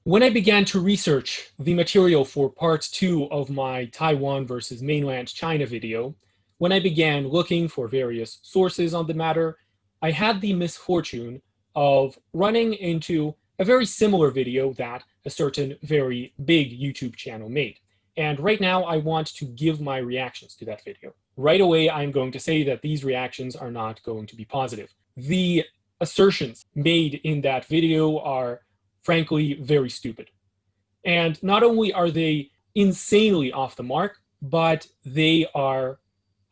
When I began to research the material for part 2 of my Taiwan versus mainland China video, when I began looking for various sources on the matter, I had the misfortune of running into a very similar video that a certain very big YouTube channel made. And right now I want to give my reactions to that video. Right away, I'm going to say that these reactions are not going to be positive. The assertions made in that video are frankly very stupid. And not only are they insanely off the mark, but they are,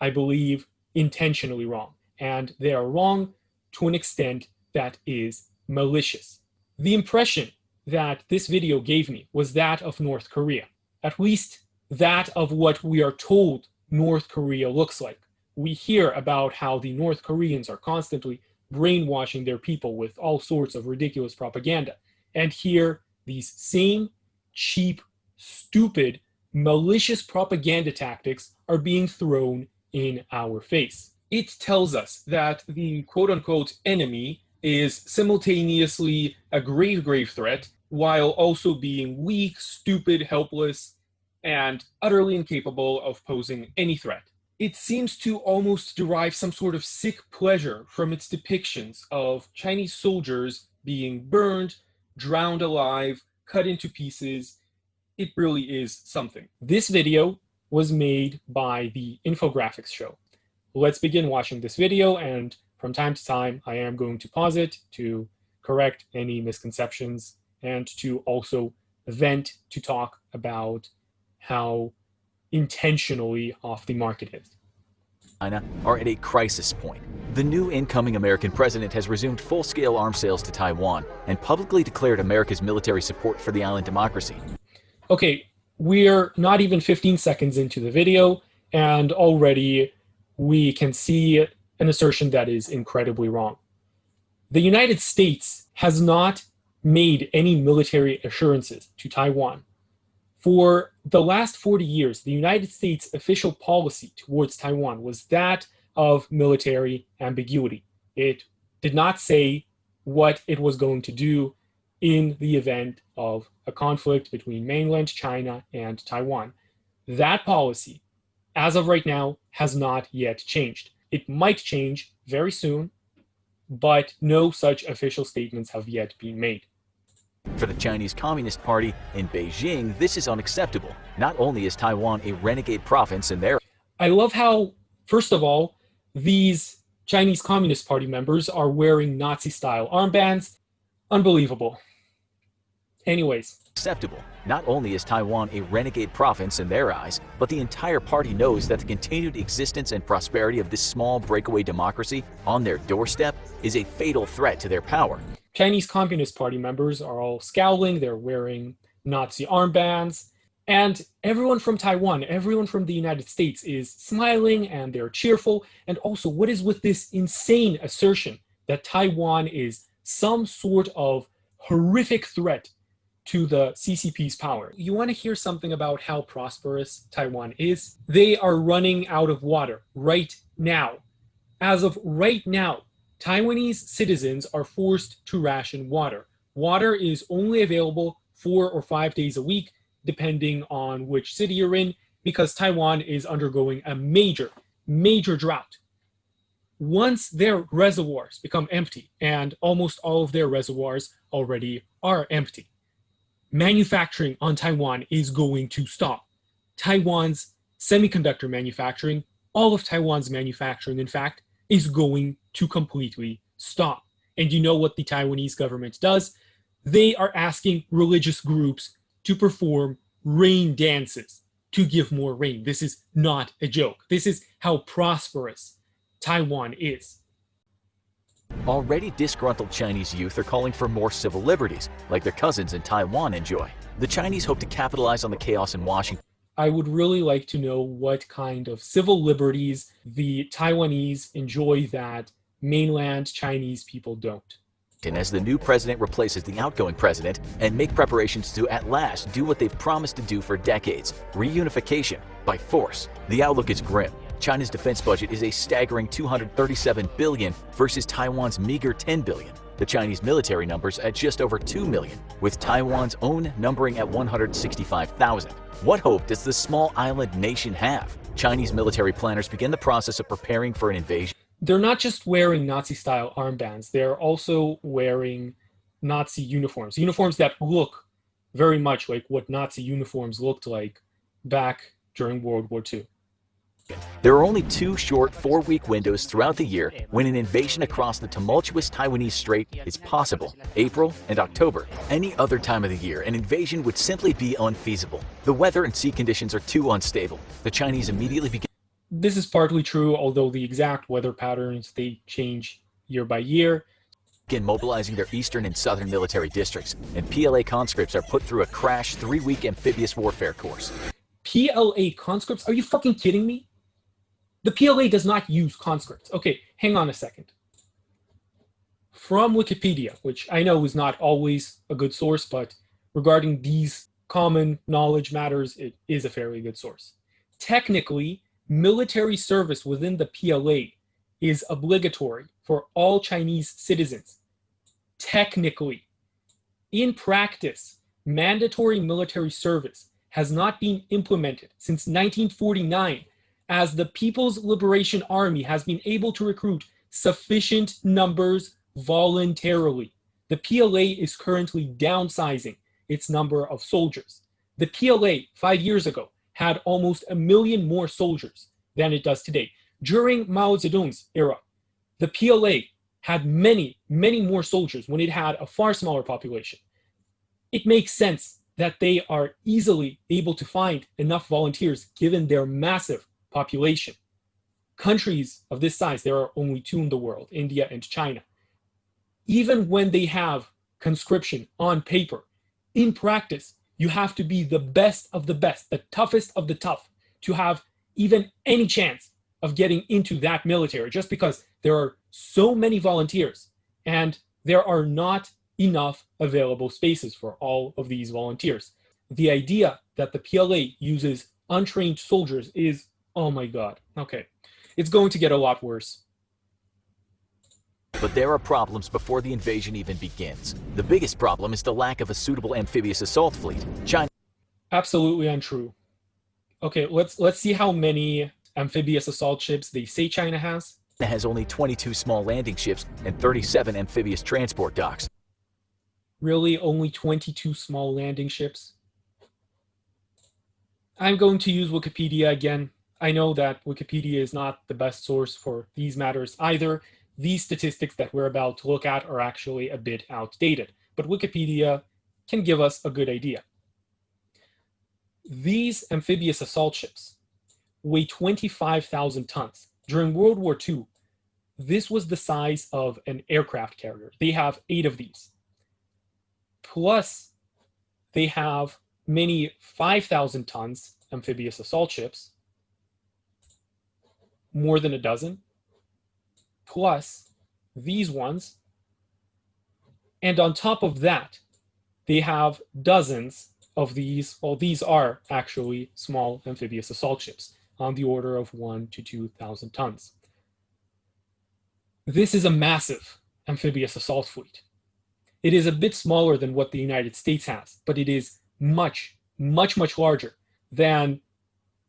I believe, intentionally wrong. And they are wrong to an extent that is malicious. The impression that this video gave me was that of North Korea, at least that of what we are told North Korea looks like. We hear about how the North Koreans are constantly brainwashing their people with all sorts of ridiculous propaganda. And here, these same cheap, stupid, malicious propaganda tactics are being thrown in our face. It tells us that the quote-unquote enemy is simultaneously a grave threat, while also being weak, stupid, helpless, and utterly incapable of posing any threat. It seems to almost derive some sort of sick pleasure from its depictions of Chinese soldiers being burned, drowned alive, cut into pieces. It really is something. This video was made by the Infographics show. Let's begin watching this video, and from time to time I am going to pause it to correct any misconceptions and to also vent, to talk about how intentionally off the mark it is. China are at a crisis point. The new incoming American president has resumed full-scale arms sales to Taiwan and publicly declared America's military support for the island democracy. Okay, we're not even 15 seconds into the video, and already we can see an assertion that is incredibly wrong. The United States has not made any military assurances to Taiwan. For the last 40 years, the United States' official policy towards Taiwan was that of military ambiguity. It did not say what it was going to do in the event of a conflict between mainland China and Taiwan. That policy, as of right now, has not yet changed. It might change very soon, but no such official statements have yet been made. For the Chinese Communist Party in Beijing, this is unacceptable. Not only is Taiwan a renegade province in their... I love how, first of all, these Chinese Communist Party members are wearing Nazi-style armbands. Unbelievable. Anyways. Acceptable. Not only is Taiwan a renegade province in their eyes, but the entire party knows that the continued existence and prosperity of this small breakaway democracy on their doorstep is a fatal threat to their power. Chinese Communist Party members are all scowling, they're wearing Nazi armbands, and everyone from Taiwan, everyone from the United States is smiling and they're cheerful. And also, what is with this insane assertion that Taiwan is some sort of horrific threat to the CCP's power? You want to hear something about how prosperous Taiwan is? They are running out of water right now. As of right now, Taiwanese citizens are forced to ration water. Water is only available 4 or 5 days a week, depending on which city you're in, because Taiwan is undergoing a major drought. Once their reservoirs become empty, and almost all of their reservoirs already are empty, manufacturing on Taiwan is going to stop. Taiwan's semiconductor manufacturing, all of Taiwan's manufacturing, in fact, is going to completely stop. And you know what the Taiwanese government does? They are asking religious groups to perform rain dances to give more rain. This is not a joke. This is how prosperous Taiwan is. Already disgruntled Chinese youth are calling for more civil liberties, like their cousins in Taiwan enjoy. The Chinese hope to capitalize on the chaos in Washington. I would really like to know what kind of civil liberties the Taiwanese enjoy that mainland Chinese people don't. And as the new president replaces the outgoing president and make preparations to at last do what they've promised to do for decades, reunification by force. The outlook is grim. China's defense budget is a staggering $237 billion versus Taiwan's meager $10 billion. the Chinese military numbers at just over 2 million, with Taiwan's own numbering at 165,000. What hope does this small island nation have? Chinese military planners begin the process of preparing for an invasion. They're not just wearing Nazi-style armbands, they're also wearing Nazi uniforms, uniforms that look very much like what Nazi uniforms looked like back during World War II. There are only 2 short 4-week windows throughout the year when an invasion across the tumultuous Taiwanese Strait is possible: April and October. Any other time of the year, an invasion would simply be unfeasible. The weather and sea conditions are too unstable. The Chinese immediately begin. This is partly true, although the exact weather patterns, they change year by year. Begin mobilizing their eastern and southern military districts, and PLA conscripts are put through a crash 3-week amphibious warfare course. PLA conscripts? Are you fucking kidding me? The PLA does not use conscripts. Okay, hang on a second. From Wikipedia, which I know is not always a good source, but regarding these common knowledge matters, it is a fairly good source. Technically, military service within the PLA is obligatory for all Chinese citizens. Technically. In practice, mandatory military service has not been implemented since 1949, as the People's Liberation Army has been able to recruit sufficient numbers voluntarily. The PLA is currently downsizing its number of soldiers. The PLA 5 years ago had almost 1 million more soldiers than it does today. During Mao Zedong's era, the PLA had many, many more soldiers when it had a far smaller population. It makes sense that they are easily able to find enough volunteers given their massive population. Countries of this size, there are only 2 in the world, India and China. Even when they have conscription on paper, in practice, you have to be the best of the best, the toughest of the tough, to have even any chance of getting into that military, just because there are so many volunteers and there are not enough available spaces for all of these volunteers. The idea that the PLA uses untrained soldiers is, oh my God, okay. It's going to get a lot worse. But there are problems before the invasion even begins. The biggest problem is the lack of a suitable amphibious assault fleet. China. Absolutely untrue. Okay, let's see how many amphibious assault ships they say China has. China has only 22 small landing ships and 37 amphibious transport docks. Really, only 22 small landing ships? I'm going to use Wikipedia again. I know that Wikipedia is not the best source for these matters either. These statistics that we're about to look at are actually a bit outdated, but Wikipedia can give us a good idea. These amphibious assault ships weigh 25,000 tons. During World War II, this was the size of an aircraft carrier. They have 8 of these. Plus, they have many 5,000 tons amphibious assault ships, more than a dozen, plus these ones. And on top of that, they have dozens of these, well, these are actually small amphibious assault ships on the order of 1,000 to 2,000 tons. This is a massive amphibious assault fleet. It is a bit smaller than what the United States has, but it is much, much, much larger than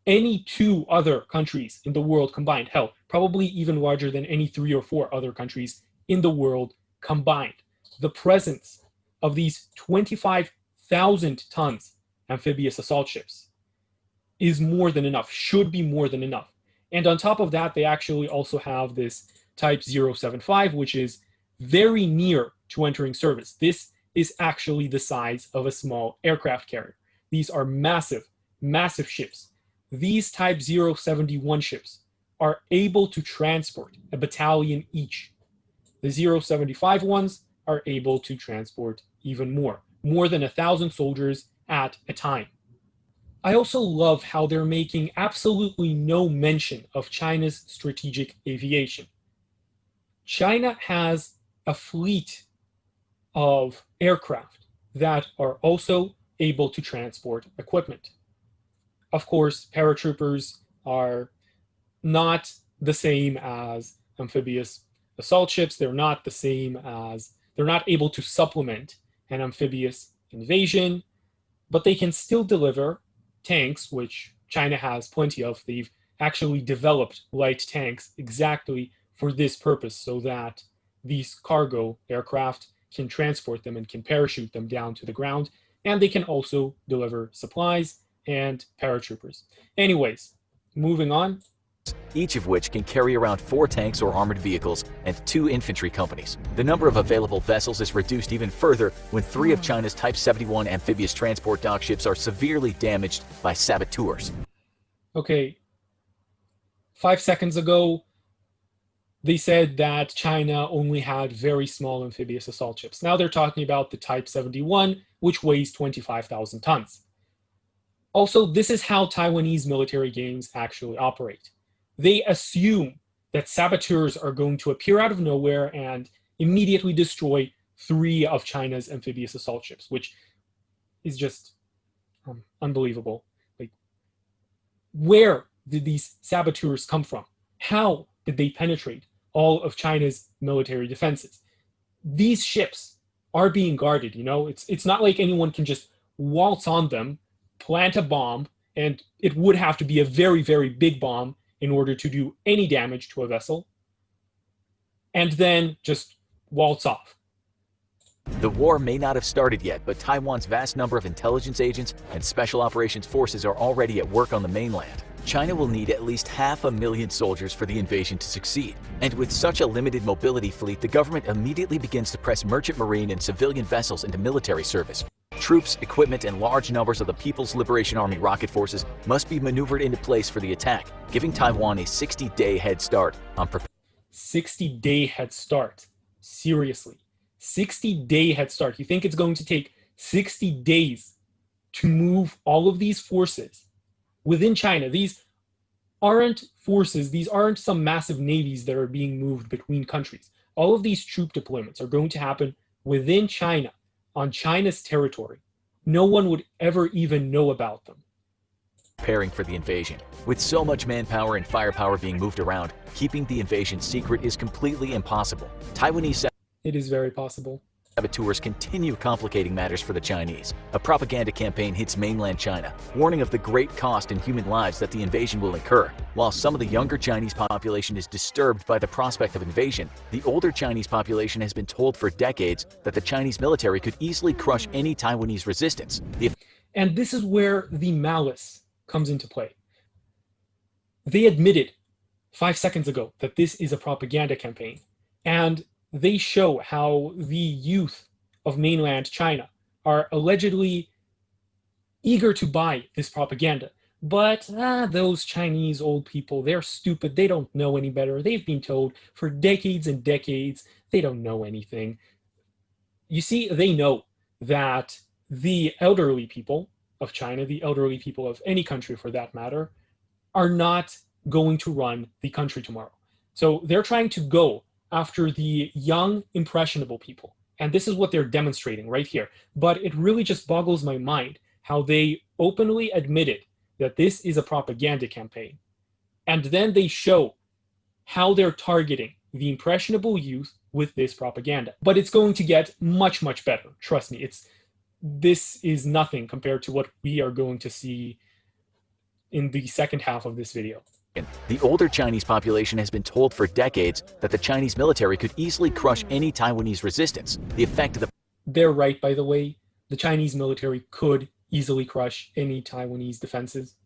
any 2 other countries in the world combined. Hell, probably even larger than any 3 or 4 other countries in the world combined. The presence of these 25,000 tons amphibious assault ships is more than enough, should be more than enough. And on top of that, they actually also have this Type 075, which is very near to entering service. This is actually the size of a small aircraft carrier. These are massive, massive ships. These Type 071 ships are able to transport a battalion each. The 075 ones are able to transport even more than 1,000 soldiers at a time. I also love how they're making absolutely no mention of China's strategic aviation. China has a fleet of aircraft that are also able to transport equipment. Of course, paratroopers are not the same as amphibious assault ships. They're not the same as They're not able to supplement an amphibious invasion, but they can still deliver tanks, which China has plenty of. They've actually developed light tanks exactly for this purpose, so that these cargo aircraft can transport them and can parachute them down to the ground, and they can also deliver supplies and paratroopers. Anyways, moving on. Each of which can carry around 4 tanks or armored vehicles and 2 infantry companies. The number of available vessels is reduced even further when 3 of China's Type 71 amphibious transport dock ships are severely damaged by saboteurs. Okay, 5 seconds ago, they said that China only had very small amphibious assault ships. Now they're talking about the Type 71, which weighs 25,000 tons. Also, this is how Taiwanese military games actually operate. They assume that saboteurs are going to appear out of nowhere and immediately destroy 3 of China's amphibious assault ships, which is just unbelievable. Like, where did these saboteurs come from? How did they penetrate all of China's military defenses? These ships are being guarded, you know? It's not like anyone can just waltz on them, plant a bomb, and it would have to be a very, very big bomb in order to do any damage to a vessel, and then just waltz off. The war may not have started yet, but Taiwan's vast number of intelligence agents and special operations forces are already at work on the mainland. China will need at least 500,000 soldiers for the invasion to succeed. And with such a limited mobility fleet, the government immediately begins to press merchant marine and civilian vessels into military service. Troops, equipment, and large numbers of the People's Liberation Army rocket forces must be maneuvered into place for the attack, giving Taiwan a 60-day head start on 60-day head start. Seriously. 60-day head start. You think it's going to take 60 days to move all of these forces within China? These aren't forces, these aren't some massive navies that are being moved between countries. All of these troop deployments are going to happen within China, on China's territory. No one would ever even know about them. Preparing for the invasion. With so much manpower and firepower being moved around, keeping the invasion secret is completely impossible. Taiwanese It is very possible. saboteurs continue complicating matters for the Chinese. A propaganda campaign hits mainland China, warning of the great cost in human lives that the invasion will incur. While some of the younger Chinese population is disturbed by the prospect of invasion, the older Chinese population has been told for decades that the Chinese military could easily crush any Taiwanese resistance. And this is where the malice comes into play. They admitted 5 seconds ago that this is a propaganda campaign, and they show how the youth of mainland China are allegedly eager to buy this propaganda. But those Chinese old people, they're stupid. They don't know any better. They've been told for decades and decades. They don't know anything. You see, they know that the elderly people of China, the elderly people of any country for that matter, are not going to run the country tomorrow. So they're trying to go after the young, impressionable people. And this is what they're demonstrating right here. But it really just boggles my mind how they openly admitted that this is a propaganda campaign. And then they show how they're targeting the impressionable youth with this propaganda. But it's going to get much, much better. Trust me, this is nothing compared to what we are going to see in the second half of this video. The older Chinese population has been told for decades that the Chinese military could easily crush any Taiwanese resistance. The effect of the They're right, by the way. The Chinese military could easily crush any Taiwanese defenses.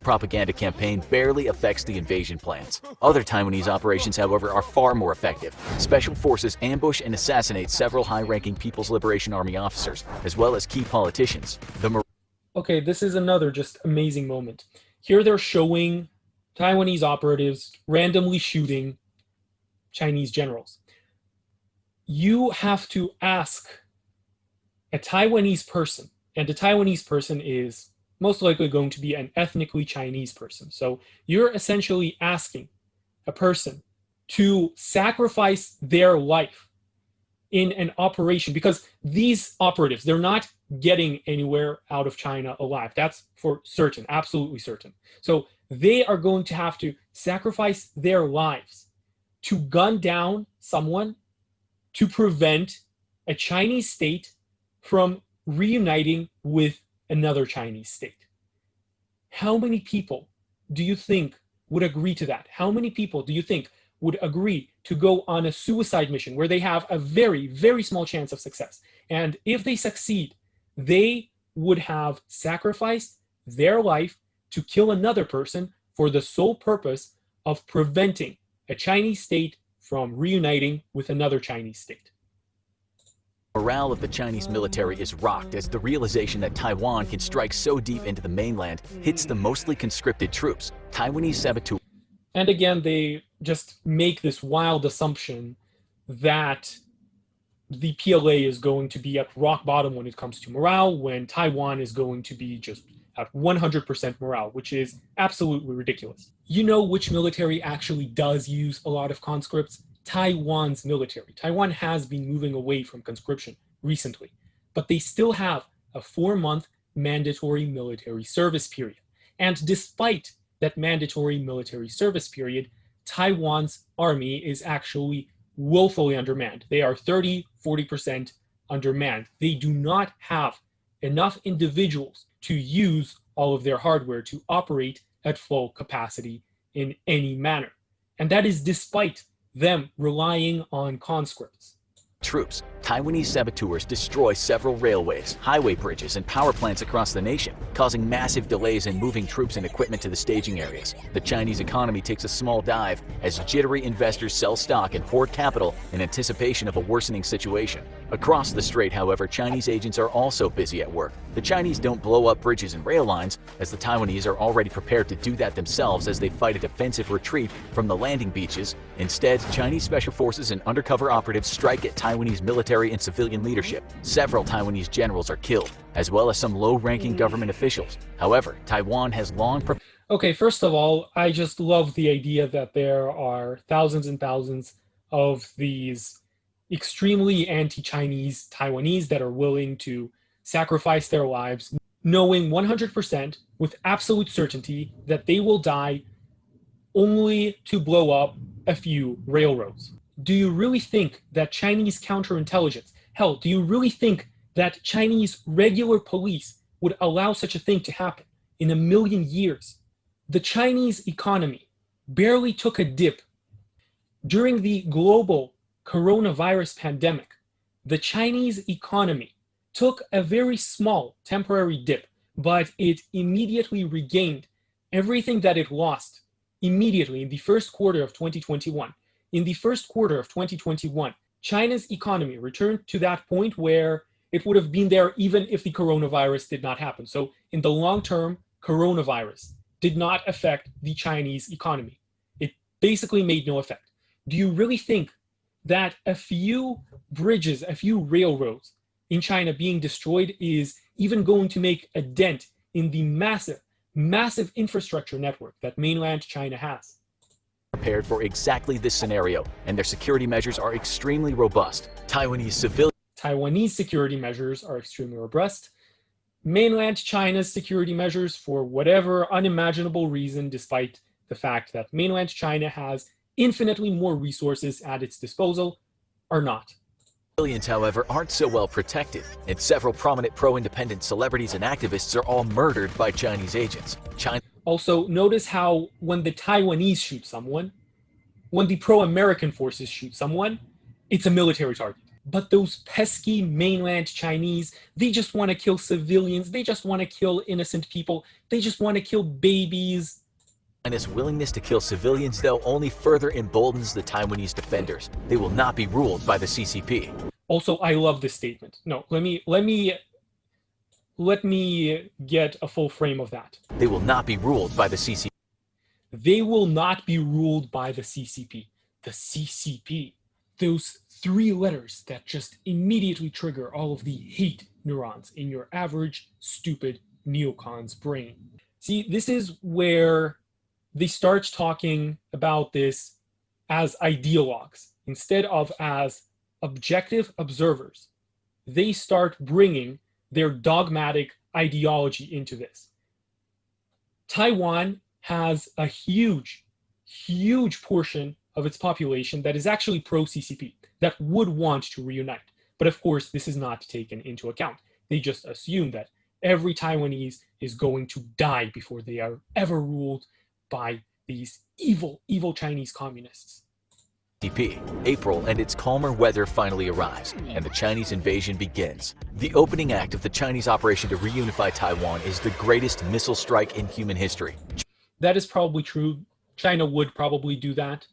propaganda campaign barely affects the invasion plans. Other Taiwanese operations, however, are far more effective. Special forces ambush and assassinate several high-ranking People's Liberation Army officers, as well as key politicians. Okay, this is another just amazing moment. Here they're showing Taiwanese operatives randomly shooting Chinese generals. You have to ask a Taiwanese person, and a Taiwanese person is most likely going to be an ethnically Chinese person. So you're essentially asking a person to sacrifice their life in an operation, because these operatives, they're not getting anywhere out of China alive. That's for certain, absolutely certain. So they are going to have to sacrifice their lives to gun down someone to prevent a Chinese state from reuniting with another Chinese state. How many people do you think would agree to that? How many people do you think would agree to go on a suicide mission where they have a very, very small chance of success? And if they succeed, they would have sacrificed their life to kill another person for the sole purpose of preventing a Chinese state from reuniting with another Chinese state. Morale of the Chinese military is rocked as the realization that Taiwan can strike so deep into the mainland hits the mostly conscripted troops. Taiwanese saboteurs. And again, they just make this wild assumption that the PLA is going to be at rock bottom when it comes to morale, when Taiwan is going to be just at 100% morale, which is absolutely ridiculous. You know which military actually does use a lot of conscripts? Taiwan's military. Taiwan has been moving away from conscription recently, but they still have a 4-month mandatory military service period. And despite that mandatory military service period, Taiwan's army is actually woefully undermanned. They are 30–40% undermanned. They do not have enough individuals to use all of their hardware to operate at full capacity in any manner. And that is despite them relying on conscripts. Troops. Taiwanese saboteurs destroy several railways, highway bridges, and power plants across the nation, causing massive delays in moving troops and equipment to the staging areas. The Chinese economy takes a small dive as jittery investors sell stock and hoard capital in anticipation of a worsening situation. Across the strait, however, Chinese agents are also busy at work. The Chinese don't blow up bridges and rail lines, as the Taiwanese are already prepared to do that themselves as they fight a defensive retreat from the landing beaches. Instead, Chinese special forces and undercover operatives strike at Taiwanese military and civilian leadership. Several Taiwanese generals are killed, as well as some low-ranking government officials. However, Taiwan has long Okay, first of all, I just love the idea that there are thousands and thousands of these extremely anti-Chinese Taiwanese that are willing to sacrifice their lives, knowing 100% with absolute certainty that they will die only to blow up a few railroads. Do you really think that Chinese counterintelligence, hell, do you really think that Chinese regular police would allow such a thing to happen in a million years? The Chinese economy barely took a dip. During the global coronavirus pandemic, the Chinese economy took a very small temporary dip, but it immediately regained everything that it lost immediately in the first quarter of 2021. In the first quarter of 2021, China's economy returned to that point where it would have been there even if the coronavirus did not happen. So in the long term, coronavirus did not affect the Chinese economy. It basically made no effect. Do you really think that a few bridges, a few railroads in China being destroyed is even going to make a dent in the massive, massive infrastructure network that mainland China has? Prepared for exactly this scenario, and their security measures are extremely robust. Taiwanese security measures are extremely robust. Mainland China's security measures, for whatever unimaginable reason, despite the fact that mainland China has infinitely more resources at its disposal, are not. Civilians, however, aren't so well protected, and several prominent pro-independent celebrities and activists are all murdered by Chinese agents. Also, notice how when the Taiwanese shoot someone, when the pro-American forces shoot someone, it's a military target. But those pesky mainland Chinese, they just want to kill civilians, they just want to kill innocent people, they just want to kill babies. China's willingness to kill civilians, though, only further emboldens the Taiwanese defenders. They will not be ruled by the CCP. Also, I love this statement. No, let me get a full frame of that. They will not be ruled by the CCP. They will not be ruled by the CCP. The CCP. Those 3 letters that just immediately trigger all of the hate neurons in your average, stupid neocon's brain. See, this is where they start talking about this as ideologues instead of as objective observers. They start bringing their dogmatic ideology into this. Taiwan has a huge, huge portion of its population that is actually pro-CCP, that would want to reunite. But of course, this is not taken into account. They just assume that every Taiwanese is going to die before they are ever ruled by these evil, evil Chinese communists. April and its calmer weather finally arrives, and the Chinese invasion begins. The opening act of the Chinese operation to reunify Taiwan is the greatest missile strike in human history. That is probably true. China would probably do that.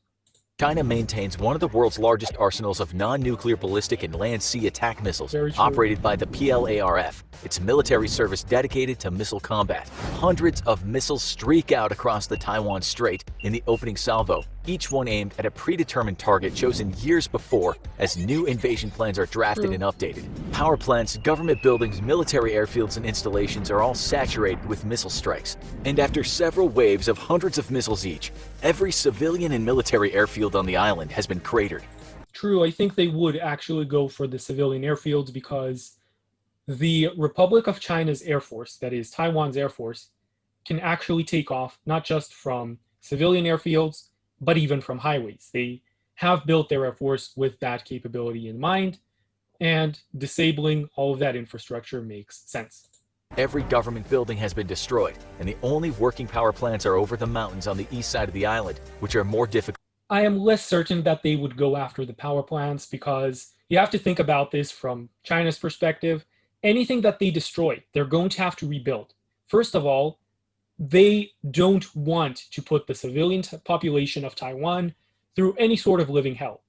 China maintains one of the world's largest arsenals of non-nuclear ballistic and land-sea attack missiles, Very true. operated by the PLARF, its military service dedicated to missile combat. Hundreds of missiles streak out across the Taiwan Strait in the opening salvo, each one aimed at a predetermined target chosen years before as new invasion plans are drafted and updated. Power plants, government buildings, military airfields, and installations are all saturated with missile strikes. And after several waves of hundreds of missiles each, every civilian and military airfield on the island has been cratered. True, I think they would actually go for the civilian airfields because the Republic of China's Air Force, that is Taiwan's Air Force, can actually take off not just from civilian airfields, but even from highways. They have built their Air Force with that capability in mind, and disabling all of that infrastructure makes sense. Every government building has been destroyed, and the only working power plants are over the mountains on the east side of the island, which are more difficult. I am less certain that they would go after the power plants because you have to think about this from China's perspective. Anything that they destroy, they're going to have to rebuild. First of all, they don't want to put the civilian population of Taiwan through any sort of living hell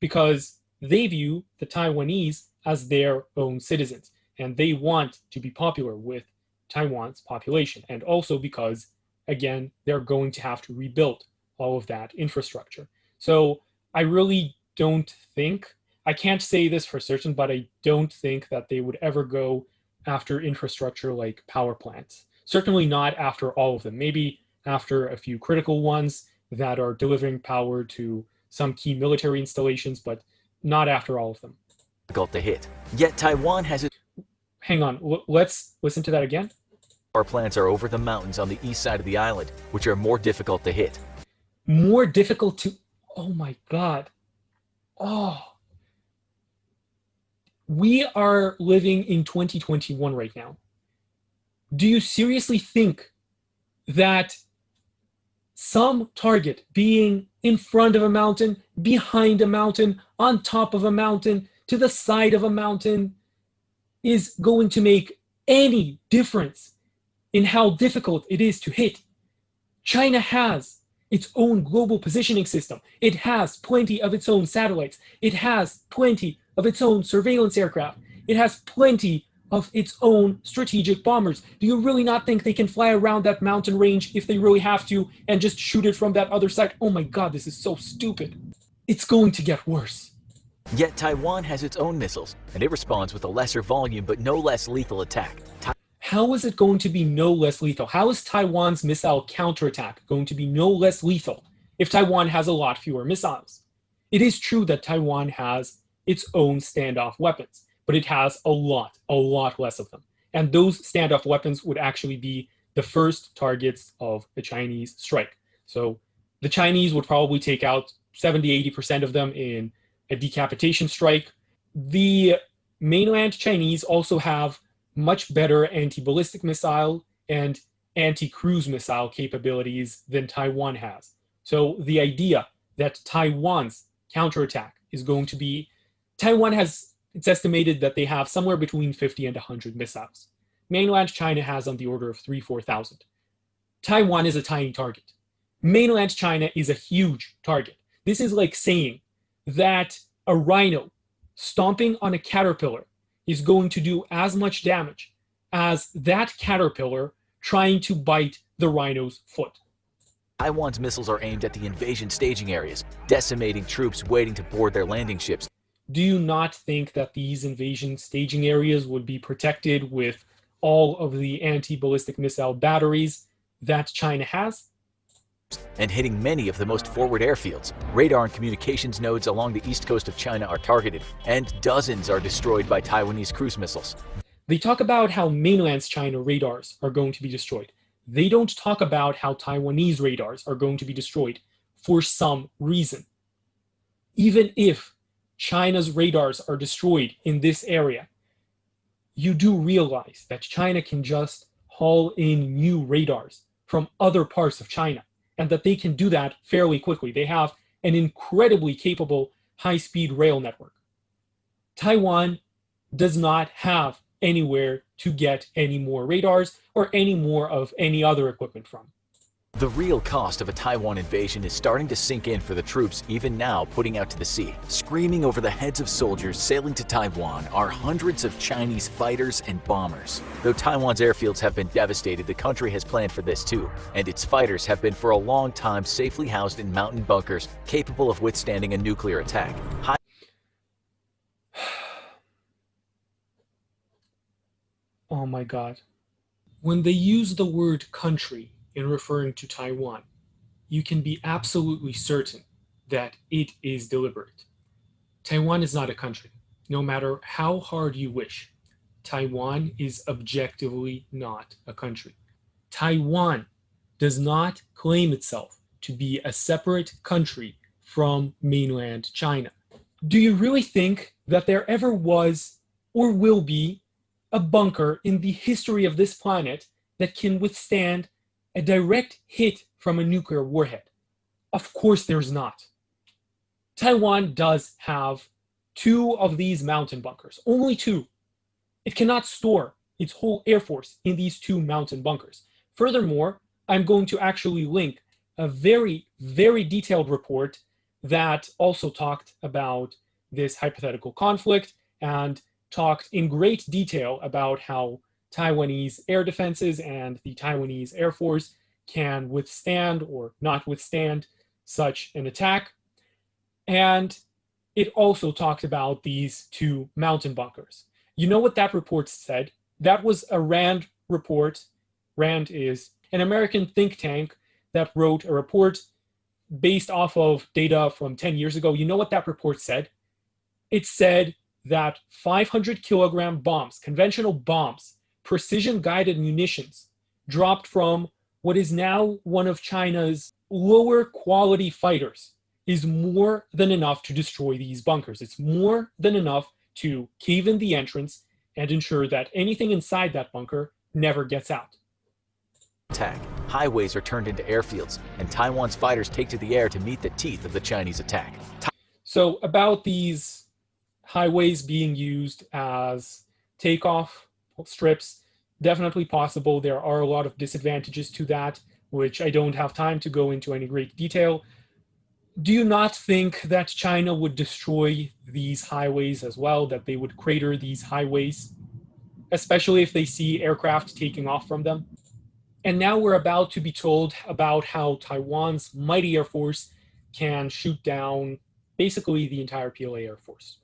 because they view the Taiwanese as their own citizens and they want to be popular with Taiwan's population. And also because, again, they're going to have to rebuild all of that infrastructure. So I really don't think, I can't say this for certain, but I don't think that they would ever go after infrastructure like power plants. Certainly not after all of them. Maybe after a few critical ones that are delivering power to some key military installations, but not after all of them. Difficult to hit. Yet Taiwan has its Hang on, let's listen to that again. power plants are over the mountains on the east side of the island, which are more difficult to hit. More difficult to, oh my God. Oh. We are living in 2021 right now. Do you seriously think that some target being in front of a mountain, behind a mountain, on top of a mountain, to the side of a mountain is going to make any difference in how difficult it is to hit? China has its own global positioning system. It has plenty of its own satellites. It has plenty of its own surveillance aircraft. It has plenty of its own strategic bombers. Do you really not think they can fly around that mountain range if they really have to and just shoot it from that other side? Oh my God, this is so stupid. It's going to get worse. Yet Taiwan has its own missiles, and it responds with a lesser volume but no less lethal attack. How is it going to be no less lethal? How is Taiwan's missile counterattack going to be no less lethal if Taiwan has a lot fewer missiles? It is true that Taiwan has its own standoff weapons, but it has a lot less of them. And those standoff weapons would actually be the first targets of the Chinese strike. So the Chinese would probably take out 70-80% of them in a decapitation strike. The mainland Chinese also have much better anti-ballistic missile and anti-cruise missile capabilities than Taiwan has. So the idea that Taiwan's counterattack is going to be, Taiwan has, it's estimated that they have somewhere between 50 and 100 missiles. Mainland China has on the order of 3,000-4,000. Taiwan is a tiny target. Mainland China is a huge target. This is like saying that a rhino stomping on a caterpillar is going to do as much damage as that caterpillar trying to bite the rhino's foot. Taiwan's missiles are aimed at the invasion staging areas, decimating troops waiting to board their landing ships. Do you not think that these invasion staging areas would be protected with all of the anti-ballistic missile batteries that China has? And hitting many of the most forward airfields. Radar and communications nodes along the east coast of China are targeted, and dozens are destroyed by Taiwanese cruise missiles. They talk about how mainland China radars are going to be destroyed. They don't talk about how Taiwanese radars are going to be destroyed for some reason. Even if China's radars are destroyed in this area, you do realize that China can just haul in new radars from other parts of China, and that they can do that fairly quickly. They have an incredibly capable high-speed rail network. Taiwan does not have anywhere to get any more radars or any more of any other equipment from. The real cost of a Taiwan invasion is starting to sink in for the troops even now putting out to the sea. Screaming over the heads of soldiers sailing to Taiwan are hundreds of Chinese fighters and bombers. Though Taiwan's airfields have been devastated, the country has planned for this too, and its fighters have been for a long time safely housed in mountain bunkers capable of withstanding a nuclear attack. Oh my God. When they use the word country in referring to Taiwan, you can be absolutely certain that it is deliberate. Taiwan is not a country, no matter how hard you wish. Taiwan is objectively not a country. Taiwan does not claim itself to be a separate country from mainland China. Do you really think that there ever was or will be a bunker in the history of this planet that can withstand a direct hit from a nuclear warhead? Of course there's not. Taiwan does have 2 of these mountain bunkers, only 2. It cannot store its whole air force in these 2 mountain bunkers. Furthermore, I'm going to actually link a very, very detailed report that also talked about this hypothetical conflict and talked in great detail about how Taiwanese air defenses and the Taiwanese Air Force can withstand or not withstand such an attack. And it also talked about these 2 mountain bunkers. You know what that report said? That was a RAND report. RAND is an American think tank that wrote a report based off of data from 10 years ago. You know what that report said? It said that 500-kilogram bombs, conventional bombs, precision-guided munitions dropped from what is now one of China's lower quality fighters is more than enough to destroy these bunkers. It's more than enough to cave in the entrance and ensure that anything inside that bunker never gets out. Attack. Highways are turned into airfields, and Taiwan's fighters take to the air to meet the teeth of the Chinese attack. So about these highways being used as takeoff strips, definitely possible. There are a lot of disadvantages to that, which I don't have time to go into any great detail. Do you not think that China would destroy these highways as well, that they would crater these highways, especially if they see aircraft taking off from them? And now we're about to be told about how Taiwan's mighty Air Force can shoot down basically the entire PLA Air Force.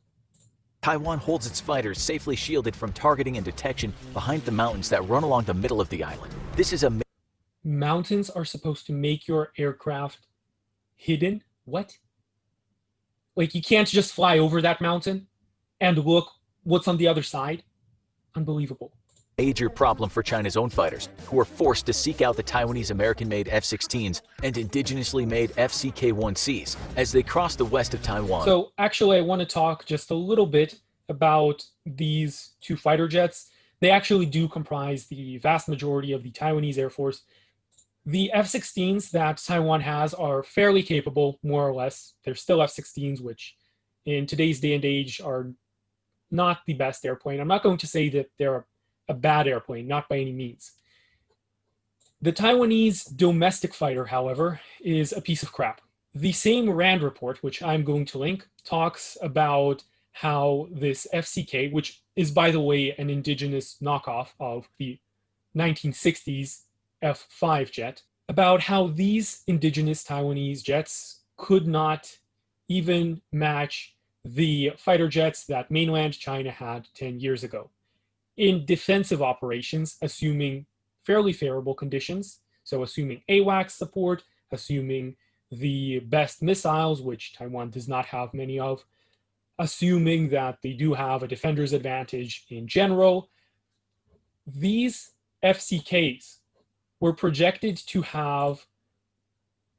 Taiwan holds its fighters safely shielded from targeting and detection behind the mountains that run along the middle of the island. This is a... Mountains are supposed to make your aircraft hidden? What? Like, you can't just fly over that mountain and look what's on the other side? Unbelievable. Major problem for China's own fighters, who are forced to seek out the Taiwanese American-made F-16s and indigenously made FCK-1Cs as they cross the west of Taiwan. So actually, I want to talk just a little bit about these 2 fighter jets. They actually do comprise the vast majority of the Taiwanese Air Force. The F-16s that Taiwan has are fairly capable, more or less. They're still F-16s, which in today's day and age are not the best airplane. I'm not going to say that they're a bad airplane, not by any means. The Taiwanese domestic fighter, however, is a piece of crap. The same RAND report, which I'm going to link, talks about how this FCK, which is, by the way, an indigenous knockoff of the 1960s F-5 jet, about how these indigenous Taiwanese jets could not even match the fighter jets that mainland China had 10 years ago. In defensive operations, assuming fairly favorable conditions, so assuming AWACS support, assuming the best missiles, which Taiwan does not have many of, assuming that they do have a defender's advantage in general, these FCKs were projected to have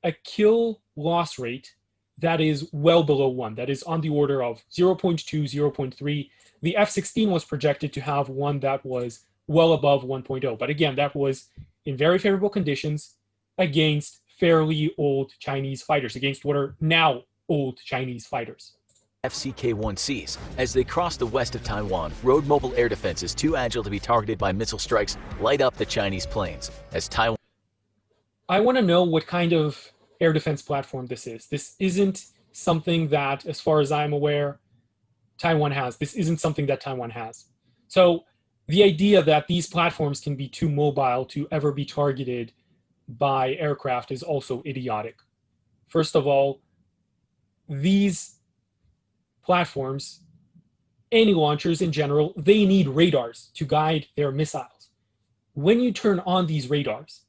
a kill loss rate that is well below 1. That is on the order of 0.2, 0.3. The F-16 was projected to have one that was well above 1.0. But again, that was in very favorable conditions against fairly old Chinese fighters, against what are now old Chinese fighters. FCK-1Cs. As they cross the west of Taiwan, road mobile air defenses too agile to be targeted by missile strikes light up the Chinese planes. As Taiwan... I want to know what kind of air defense platform this is. This isn't something that, as far as I'm aware, Taiwan has. This isn't something that Taiwan has. So the idea that these platforms can be too mobile to ever be targeted by aircraft is also idiotic. First of all, these platforms, any launchers in general, they need radars to guide their missiles. When you turn on these radars,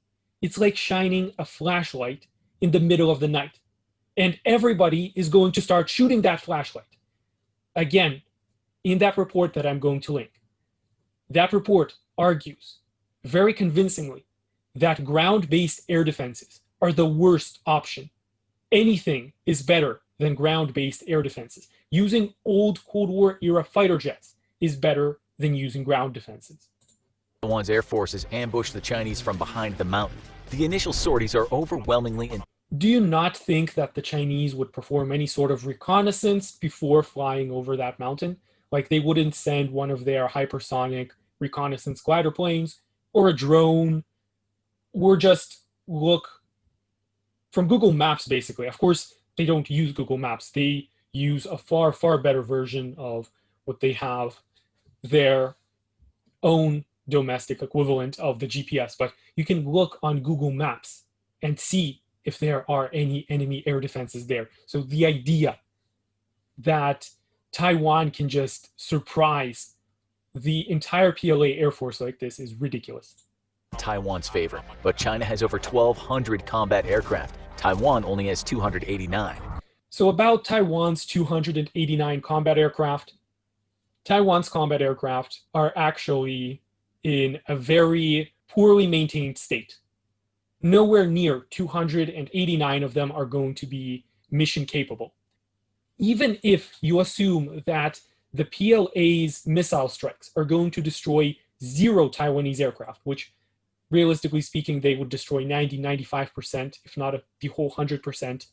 it's like shining a flashlight in the middle of the night, and everybody is going to start shooting that flashlight. Again, in that report that I'm going to link, that report argues very convincingly that ground-based air defenses are the worst option. Anything is better than ground-based air defenses. Using old Cold War era fighter jets is better than using ground defenses. Taiwan's air forces ambush the Chinese from behind the mountain. The initial sorties are overwhelmingly... Do you not think that the Chinese would perform any sort of reconnaissance before flying over that mountain? Like they wouldn't send one of their hypersonic reconnaissance glider planes or a drone, or just look from Google Maps, basically. Of course, they don't use Google Maps. They use a far, far better version of what they have, their own domestic equivalent of the GPS. But you can look on Google Maps and see if there are any enemy air defenses there. So the idea that Taiwan can just surprise the entire PLA Air Force like this is ridiculous. Taiwan's favor, but China has over 1,200 combat aircraft. Taiwan only has 289. So about Taiwan's 289 combat aircraft, Taiwan's combat aircraft are actually in a very poorly maintained state. Nowhere near 289 of them are going to be mission capable. Even if you assume that the PLA's missile strikes are going to destroy 0 Taiwanese aircraft, which realistically speaking, they would destroy 90-95%, if not the whole 100%.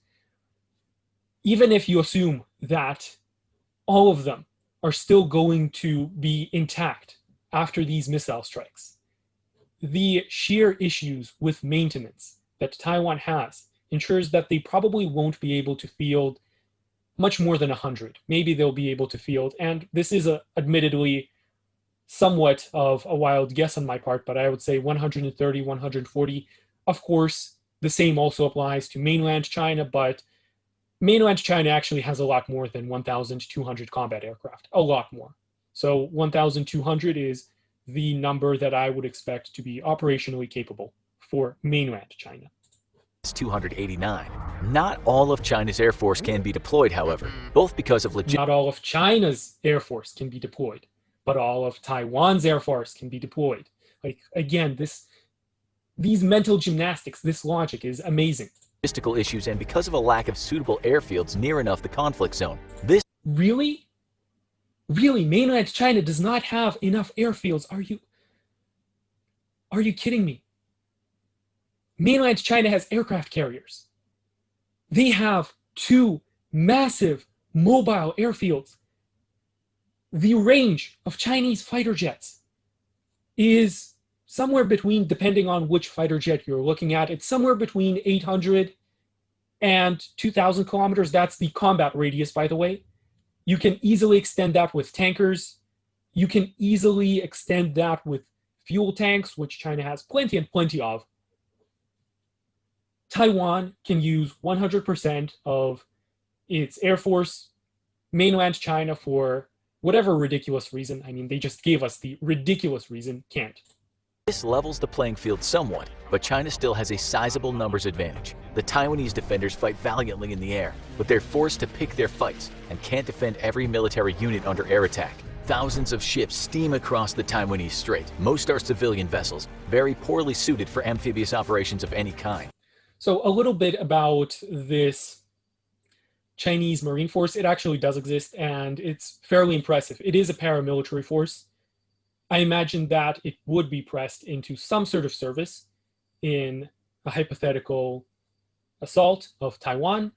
Even if you assume that all of them are still going to be intact after these missile strikes, the sheer issues with maintenance that Taiwan has ensures that they probably won't be able to field much more than 100. Maybe they'll be able to field, and this is admittedly somewhat of a wild guess on my part, but I would say 130, 140. Of course, the same also applies to mainland China, but mainland China actually has a lot more than 1,200 combat aircraft, a lot more. So 1,200 is the number that I would expect to be operationally capable for mainland China. It's 289. Not all of China's Air Force can be deployed, however, both because of Not all of China's Air Force can be deployed, but all of Taiwan's Air Force can be deployed. Like, again, these mental gymnastics, this logic is amazing. Logistical issues and because of a lack of suitable airfields near enough the conflict zone. This Really? Really, mainland China does not have enough airfields. Are you kidding me? Mainland China has aircraft carriers. They have 2 massive mobile airfields. The range of Chinese fighter jets is somewhere between, depending on which fighter jet you're looking at, it's somewhere between 800 and 2,000 kilometers. That's the combat radius, by the way. You can easily extend that with tankers. You can easily extend that with fuel tanks, which China has plenty and plenty of. Taiwan can use 100% of its air force. Mainland China, for whatever ridiculous reason, I mean, they just gave us the ridiculous reason, can't. This levels the playing field somewhat, but China still has a sizable numbers advantage. The Taiwanese defenders fight valiantly in the air, but they're forced to pick their fights and can't defend every military unit under air attack. Thousands of ships steam across the Taiwanese Strait. Most are civilian vessels, very poorly suited for amphibious operations of any kind. So a little bit about this Chinese Marine Force. It actually does exist, and it's fairly impressive. It is a paramilitary force. I imagine that it would be pressed into some sort of service in a hypothetical assault of Taiwan.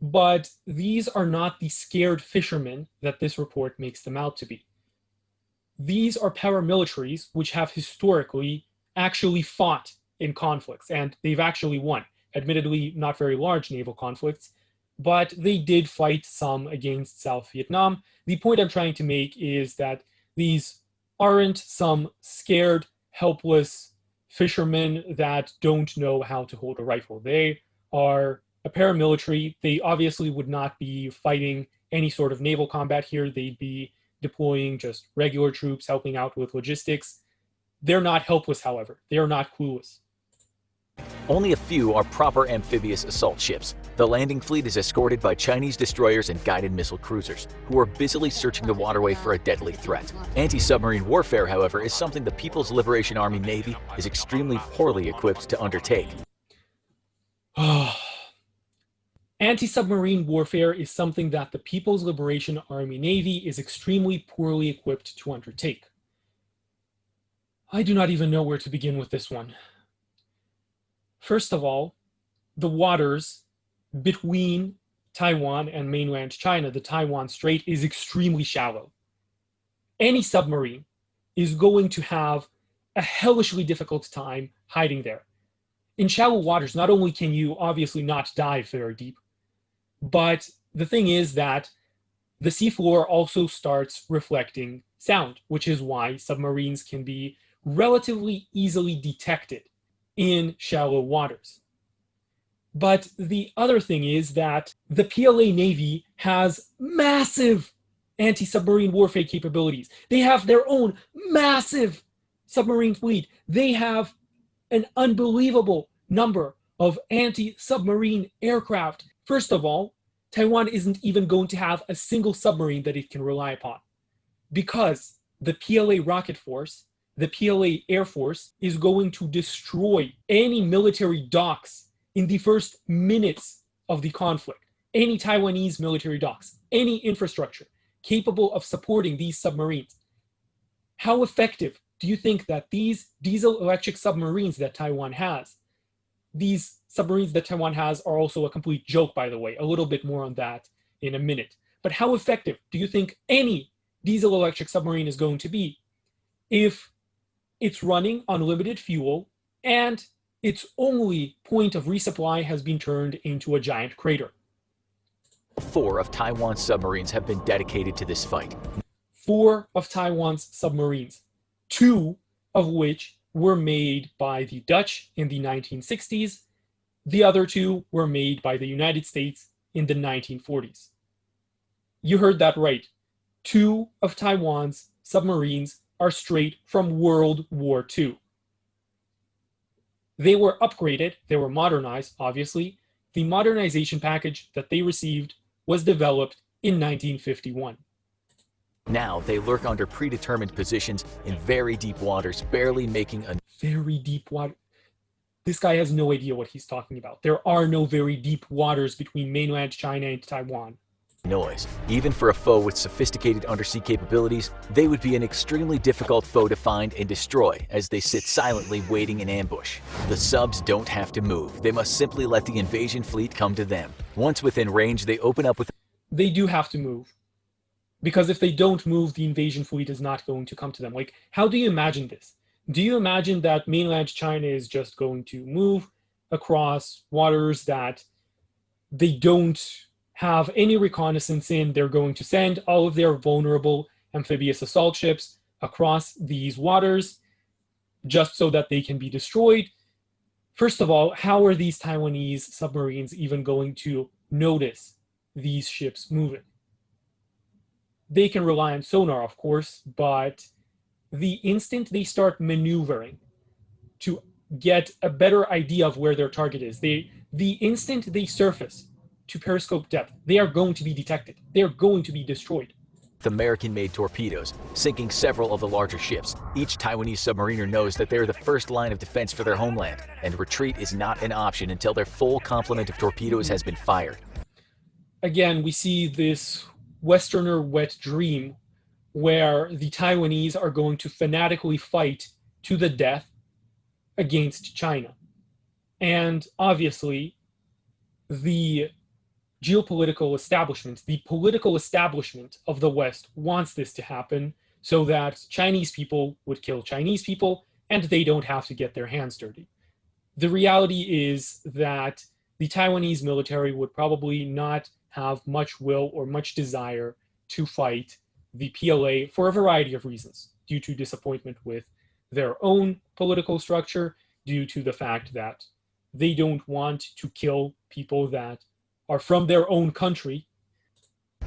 But these are not the scared fishermen that this report makes them out to be. These are paramilitaries which have historically actually fought in conflicts, and they've actually won. Admittedly, not very large naval conflicts, but they did fight some against South Vietnam. The point I'm trying to make is that these aren't some scared, helpless fishermen that don't know how to hold a rifle. They are a paramilitary. They obviously would not be fighting any sort of naval combat here. They'd be deploying just regular troops, helping out with logistics. They're not helpless, however. They are not clueless. Only a few are proper amphibious assault ships. The landing fleet is escorted by Chinese destroyers and guided missile cruisers, who are busily searching the waterway for a deadly threat. Anti-submarine warfare, however, is something the People's Liberation Army Navy is extremely poorly equipped to undertake. Anti-submarine warfare is something that the People's Liberation Army Navy is extremely poorly equipped to undertake. I do not even know where to begin with this one. First of all, the waters between Taiwan and mainland China, the Taiwan Strait, is extremely shallow. Any submarine is going to have a hellishly difficult time hiding there. In shallow waters, not only can you obviously not dive very deep, but the thing is that the seafloor also starts reflecting sound, which is why submarines can be relatively easily detected in shallow waters. But the other thing is that the PLA Navy has massive anti-submarine warfare capabilities. They have their own massive submarine fleet. They have an unbelievable number of anti-submarine aircraft. First of all, Taiwan isn't even going to have a single submarine that it can rely upon, because the PLA rocket force, the PLA Air Force, is going to destroy any military docks in the first minutes of the conflict. Any Taiwanese military docks, any infrastructure capable of supporting these submarines. How effective do you think that these diesel-electric submarines that Taiwan has, these submarines that Taiwan has are also a complete joke, by the way. A little bit more on that in a minute. But how effective do you think any diesel-electric submarine is going to be if it's running on limited fuel and its only point of resupply has been turned into a giant crater? 4 of Taiwan's submarines have been dedicated to this fight. 4 of Taiwan's submarines, 2 of which were made by the Dutch in the 1960s. The other 2 were made by the United States in the 1940s. You heard that right. 2 of Taiwan's submarines are straight from World War II. They were upgraded, they were modernized, obviously. The modernization package that they received was developed in 1951. Now they lurk under predetermined positions in very deep waters, barely making a very deep water. This guy has no idea what he's talking about. There are no very deep waters between mainland China and Taiwan. Noise. Even for a foe with sophisticated undersea capabilities, they would be an extremely difficult foe to find and destroy as they sit silently waiting in ambush. The subs don't have to move. They must simply let the invasion fleet come to them. Once within range, they open up with... They do have to move. Because if they don't move, the invasion fleet is not going to come to them. Like, how do you imagine this? Do you imagine that mainland China is just going to move across waters that they don't have any reconnaissance in? They're going to send all of their vulnerable amphibious assault ships across these waters just so that they can be destroyed? First of all, how are these Taiwanese submarines even going to notice these ships moving? They can rely on sonar, of course, but the instant they start maneuvering to get a better idea of where their target is, the instant they surface to periscope depth, they are going to be detected. They are going to be destroyed. With American-made torpedoes, sinking several of the larger ships. Each Taiwanese submariner knows that they're the first line of defense for their homeland, and retreat is not an option until their full complement of torpedoes has been fired. again, we see this Westerner wet dream where the Taiwanese are going to fanatically fight to the death against China. And obviously, the geopolitical establishment, the political establishment of the West wants this to happen so that Chinese people would kill Chinese people and they don't have to get their hands dirty. The reality is that the Taiwanese military would probably not have much will or much desire to fight the PLA for a variety of reasons, due to disappointment with their own political structure, due to the fact that they don't want to kill people that are from their own country.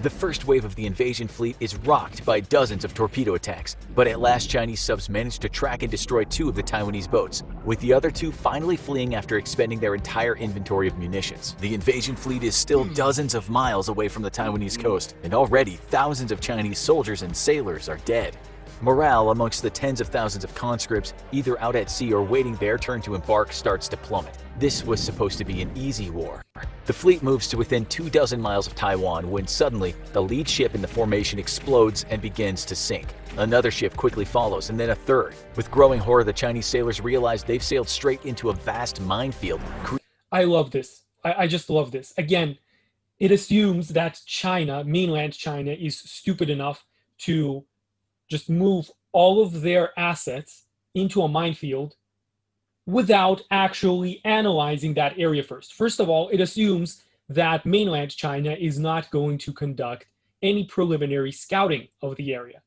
The first wave of the invasion fleet is rocked by dozens of torpedo attacks, but at last Chinese subs managed to track and destroy 2 of the Taiwanese boats, with the other 2 finally fleeing after expending their entire inventory of munitions. The invasion fleet is still dozens of miles away from the Taiwanese coast, and already thousands of Chinese soldiers and sailors are dead. Morale amongst the tens of thousands of conscripts, either out at sea or waiting their turn to embark, starts to plummet. This was supposed to be an easy war. The fleet moves to within 24 miles of Taiwan when suddenly the lead ship in the formation explodes and begins to sink. Another ship quickly follows, and then a third. With growing horror, the Chinese sailors realize they've sailed straight into a vast minefield. I love this. I just love this. Again, it assumes that China, mainland China, is stupid enough to just move all of their assets into a minefield without actually analyzing that area first. First of all, it assumes that mainland China is not going to conduct any preliminary scouting of the area.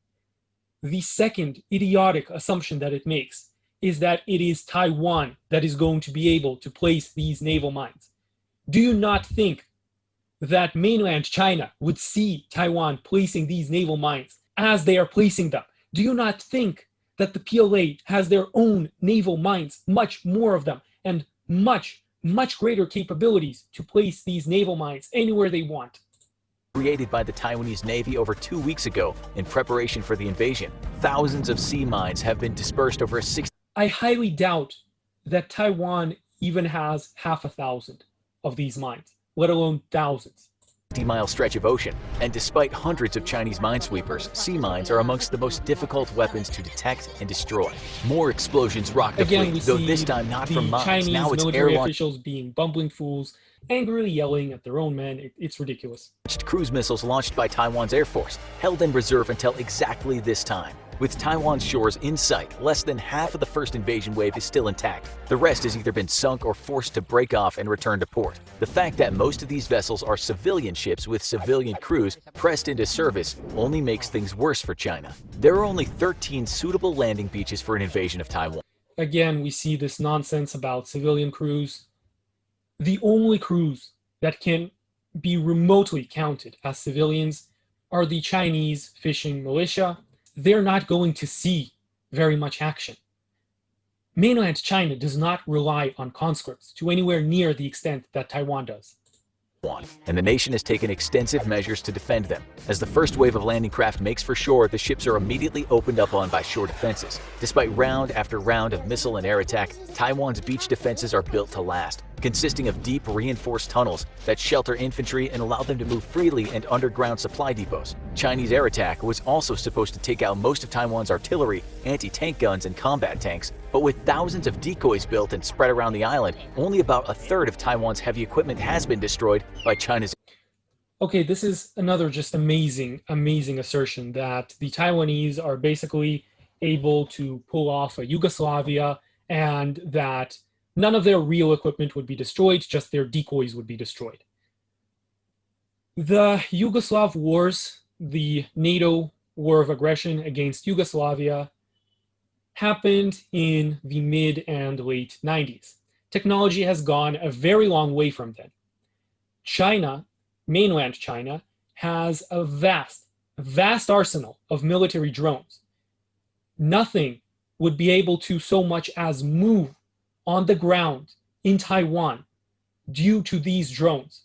The second idiotic assumption that it makes is that it is Taiwan that is going to be able to place these naval mines. Do you not think that mainland China would see Taiwan placing these naval mines as they are placing them? Do you not think that the PLA has their own naval mines, much more of them, and much greater capabilities to place these naval mines anywhere they want? Created by the Taiwanese Navy over 2 weeks ago in preparation for the invasion, thousands of sea mines have been dispersed over a 60. I highly doubt that Taiwan even has half a thousand of these mines, let alone thousands. 50-mile stretch of ocean, and despite hundreds of Chinese minesweepers, sea mines are amongst the most difficult weapons to detect and destroy. More explosions rock the Again, fleet, though this time not from mines. Chinese Now it's military air-launched officials being bumbling fools, angrily yelling at their own men. It's ridiculous. cruise missiles launched by Taiwan's Air Force, held in reserve until exactly this time. With Taiwan's shores in sight, less than half of the first invasion wave is still intact. The rest has either been sunk or forced to break off and return to port. The fact that most of these vessels are civilian ships with civilian crews pressed into service only makes things worse for China. There are only 13 suitable landing beaches for an invasion of Taiwan. Again, we see this nonsense about civilian crews. The only crews that can be remotely counted as civilians are the Chinese fishing militia. They're not going to see very much action. Mainland China does not rely on conscripts to anywhere near the extent that Taiwan does. And the nation has taken extensive measures to defend them. As the first wave of landing craft makes for shore, the ships are immediately opened up on by shore defenses. Despite round after round of missile and air attack, Taiwan's beach defenses are built to last, consisting of deep reinforced tunnels that shelter infantry and allow them to move freely, and underground supply depots. Chinese air attack was also supposed to take out most of Taiwan's artillery, anti-tank guns, and combat tanks, but with thousands of decoys built and spread around the island, only about a third of Taiwan's heavy equipment has been destroyed by China's. Okay, this is another just amazing assertion that the Taiwanese are basically able to pull off a Yugoslavia and that none of their real equipment would be destroyed, just their decoys would be destroyed. The Yugoslav Wars, the NATO war of aggression against Yugoslavia, happened in the mid and late 90s. Technology has gone a very long way from then. China, mainland China, has a vast arsenal of military drones. Nothing would be able to so much as move on the ground in Taiwan due to these drones.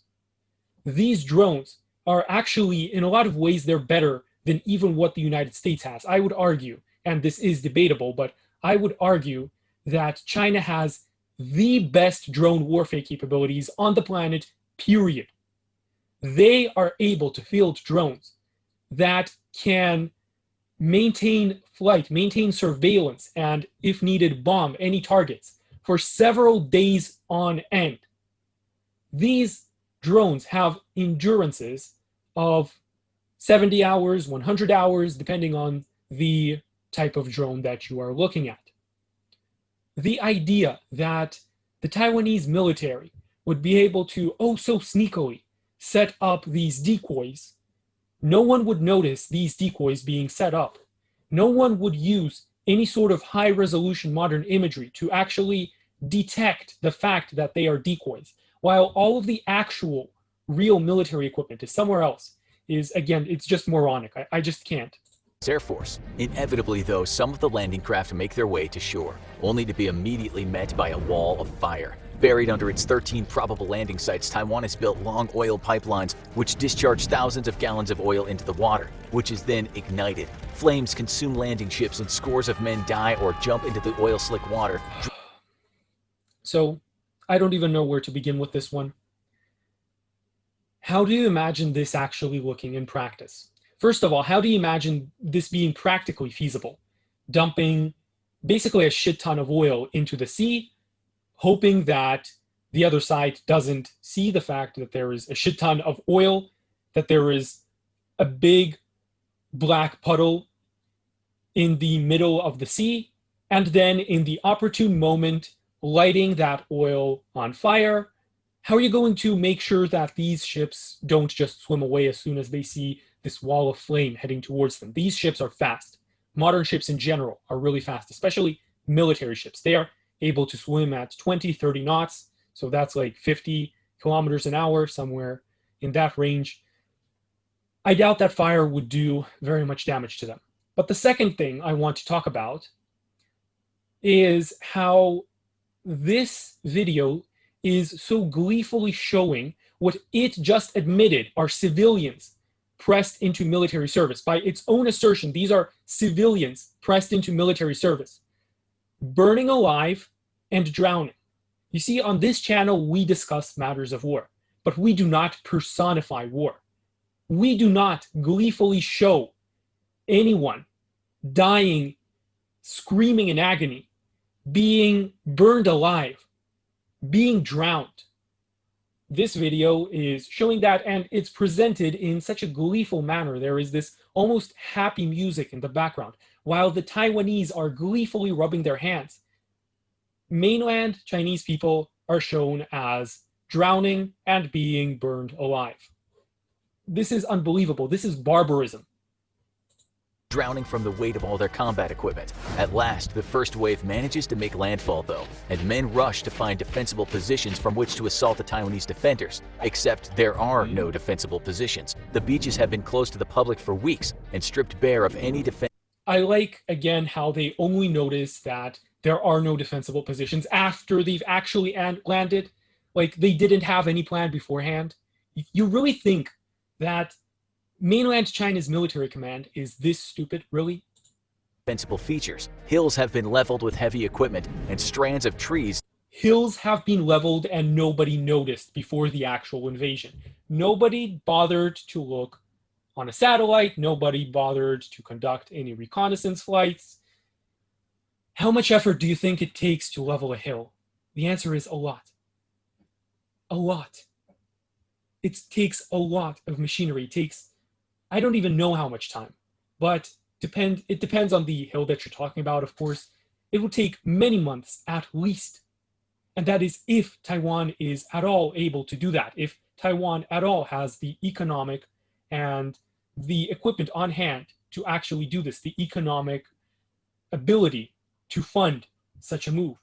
These drones are actually, in a lot of ways, they're better than even what the United States has. I would argue, and this is debatable, but I would argue that China has the best drone warfare capabilities on the planet, period. They are able to field drones that can maintain flight, maintain surveillance, and if needed, bomb any targets for several days on end. These drones have endurances of 70 hours, 100 hours, depending on the type of drone that you are looking at. The idea that the Taiwanese military would be able to, oh so sneakily, set up these decoys. No one would notice these decoys being set up. No one would use any sort of high-resolution modern imagery to actually detect the fact that they are decoys, while all of the actual real military equipment is somewhere else. Is, again, it's just moronic. I just can't. Air Force. Inevitably, though, some of the landing craft make their way to shore, only to be immediately met by a wall of fire. Buried under its 13 probable landing sites, Taiwan has built long oil pipelines which discharge thousands of gallons of oil into the water, which is then ignited. Flames consume landing ships and scores of men die or jump into the oil-slick water. So, I don't even know where to begin with this one. How do you imagine this actually looking in practice? First of all, how do you imagine this being practically feasible? Dumping basically a shit ton of oil into the sea, hoping that the other side doesn't see the fact that there is a shit ton of oil, that there is a big black puddle in the middle of the sea, and then in the opportune moment, lighting that oil on fire. How are you going to make sure that these ships don't just swim away as soon as they see this wall of flame heading towards them? These ships are fast. Modern ships in general are really fast, especially military ships. They are able to swim at 20, 30 knots. So that's like 50 kilometers an hour, somewhere in that range. I doubt that fire would do very much damage to them. But the second thing I want to talk about is how this video is so gleefully showing what it just admitted are civilians pressed into military service. By its own assertion, these are civilians pressed into military service, burning alive and drowning. You see, on this channel, we discuss matters of war, but we do not personify war. We do not gleefully show anyone dying, screaming in agony, being burned alive, being drowned. This video is showing that, and it's presented in such a gleeful manner. There is this almost happy music in the background, while the Taiwanese are gleefully rubbing their hands. Mainland Chinese people are shown as drowning and being burned alive. This is unbelievable. This is barbarism. Drowning from the weight of all their combat equipment. At last, the first wave manages to make landfall, though, and men rush to find defensible positions from which to assault the Taiwanese defenders. Except there are no defensible positions. The beaches have been closed to the public for weeks and stripped bare of any defense. I like, again, how they only notice that there are no defensible positions after they've actually landed. Like, they didn't have any plan beforehand. You really think that mainland China's military command is this stupid, really? Defensible features. Hills have been leveled with heavy equipment, and strands of trees. Hills have been leveled and nobody noticed before the actual invasion. Nobody bothered to look on a satellite. Nobody bothered to conduct any reconnaissance flights. How much effort do you think it takes to level a hill? The answer is a lot. A lot. It takes a lot of machinery. It takes, I don't even know how much time, but it depends on the hill that you're talking about, of course. It will take many months at least. And that is if Taiwan is at all able to do that, if Taiwan at all has the economic and the equipment on hand to actually do this, the economic ability to fund such a move.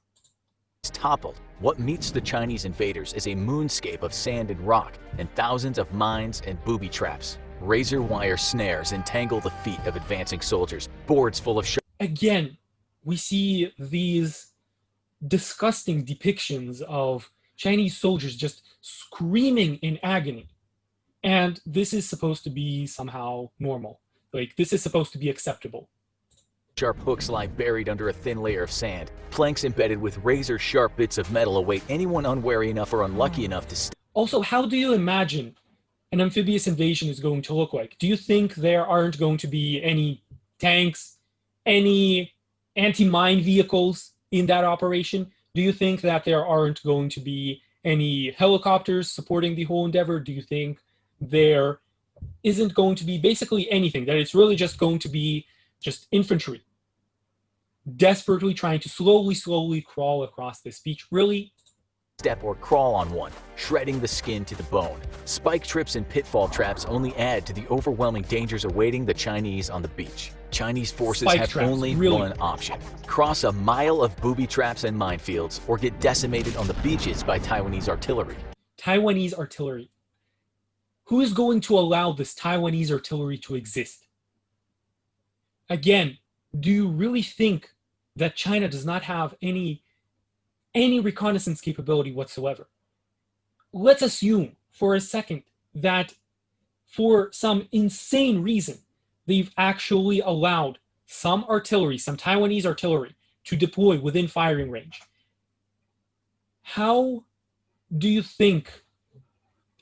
Toppled. What meets the Chinese invaders is a moonscape of sand and rock, and thousands of mines and booby traps. Razor wire snares entangle the feet of advancing soldiers, boards full of Again, we see these disgusting depictions of Chinese soldiers just screaming in agony. And this is supposed to be somehow normal. Like, this is supposed to be acceptable. Sharp hooks lie buried under a thin layer of sand. Planks embedded with razor-sharp bits of metal await anyone unwary enough or unlucky enough to Also, how do you imagine an amphibious invasion is going to look like. Do you think there aren't going to be any tanks, any anti-mine vehicles in that operation? Do you think that there aren't going to be any helicopters supporting the whole endeavor? Do you think there isn't going to be basically anything, that it's really just going to be just infantry desperately trying to slowly crawl across this beach? Really? Step or crawl on one, shredding the skin to the bone. Spike trips and pitfall traps only add to the overwhelming dangers awaiting the Chinese on the beach. Chinese forces Spike have traps, only really? one option: cross a mile of booby traps and minefields, or get decimated on the beaches by Taiwanese artillery. Taiwanese artillery. Who is going to allow this Taiwanese artillery to exist? Again, do you really think that China does not have any reconnaissance capability whatsoever? Let's assume for a second that for some insane reason, they've actually allowed some artillery, some Taiwanese artillery, to deploy within firing range. How do you think,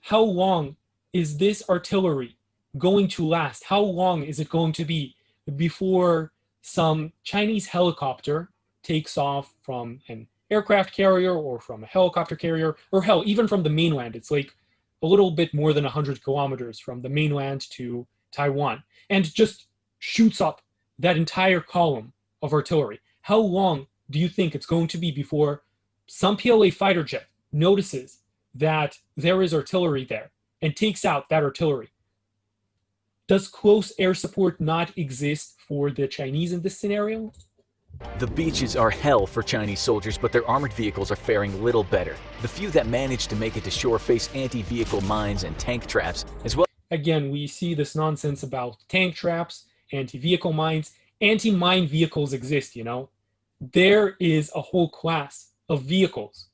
how long is this artillery going to last? How long is it going to be before some Chinese helicopter takes off from an aircraft carrier or from a helicopter carrier, or hell, even from the mainland? It's like a little bit more than 100 kilometers from the mainland to Taiwan, and just shoots up that entire column of artillery. How long do you think it's going to be before some PLA fighter jet notices that there is artillery there and takes out that artillery? Does close air support not exist for the Chinese in this scenario? The beaches are hell for Chinese soldiers, but their armored vehicles are faring little better. The few that manage to make it to shore face anti-vehicle mines and tank traps, as well. Again, we see this nonsense about tank traps, anti-vehicle mines. Anti-mine vehicles exist, you know? There is a whole class of vehicles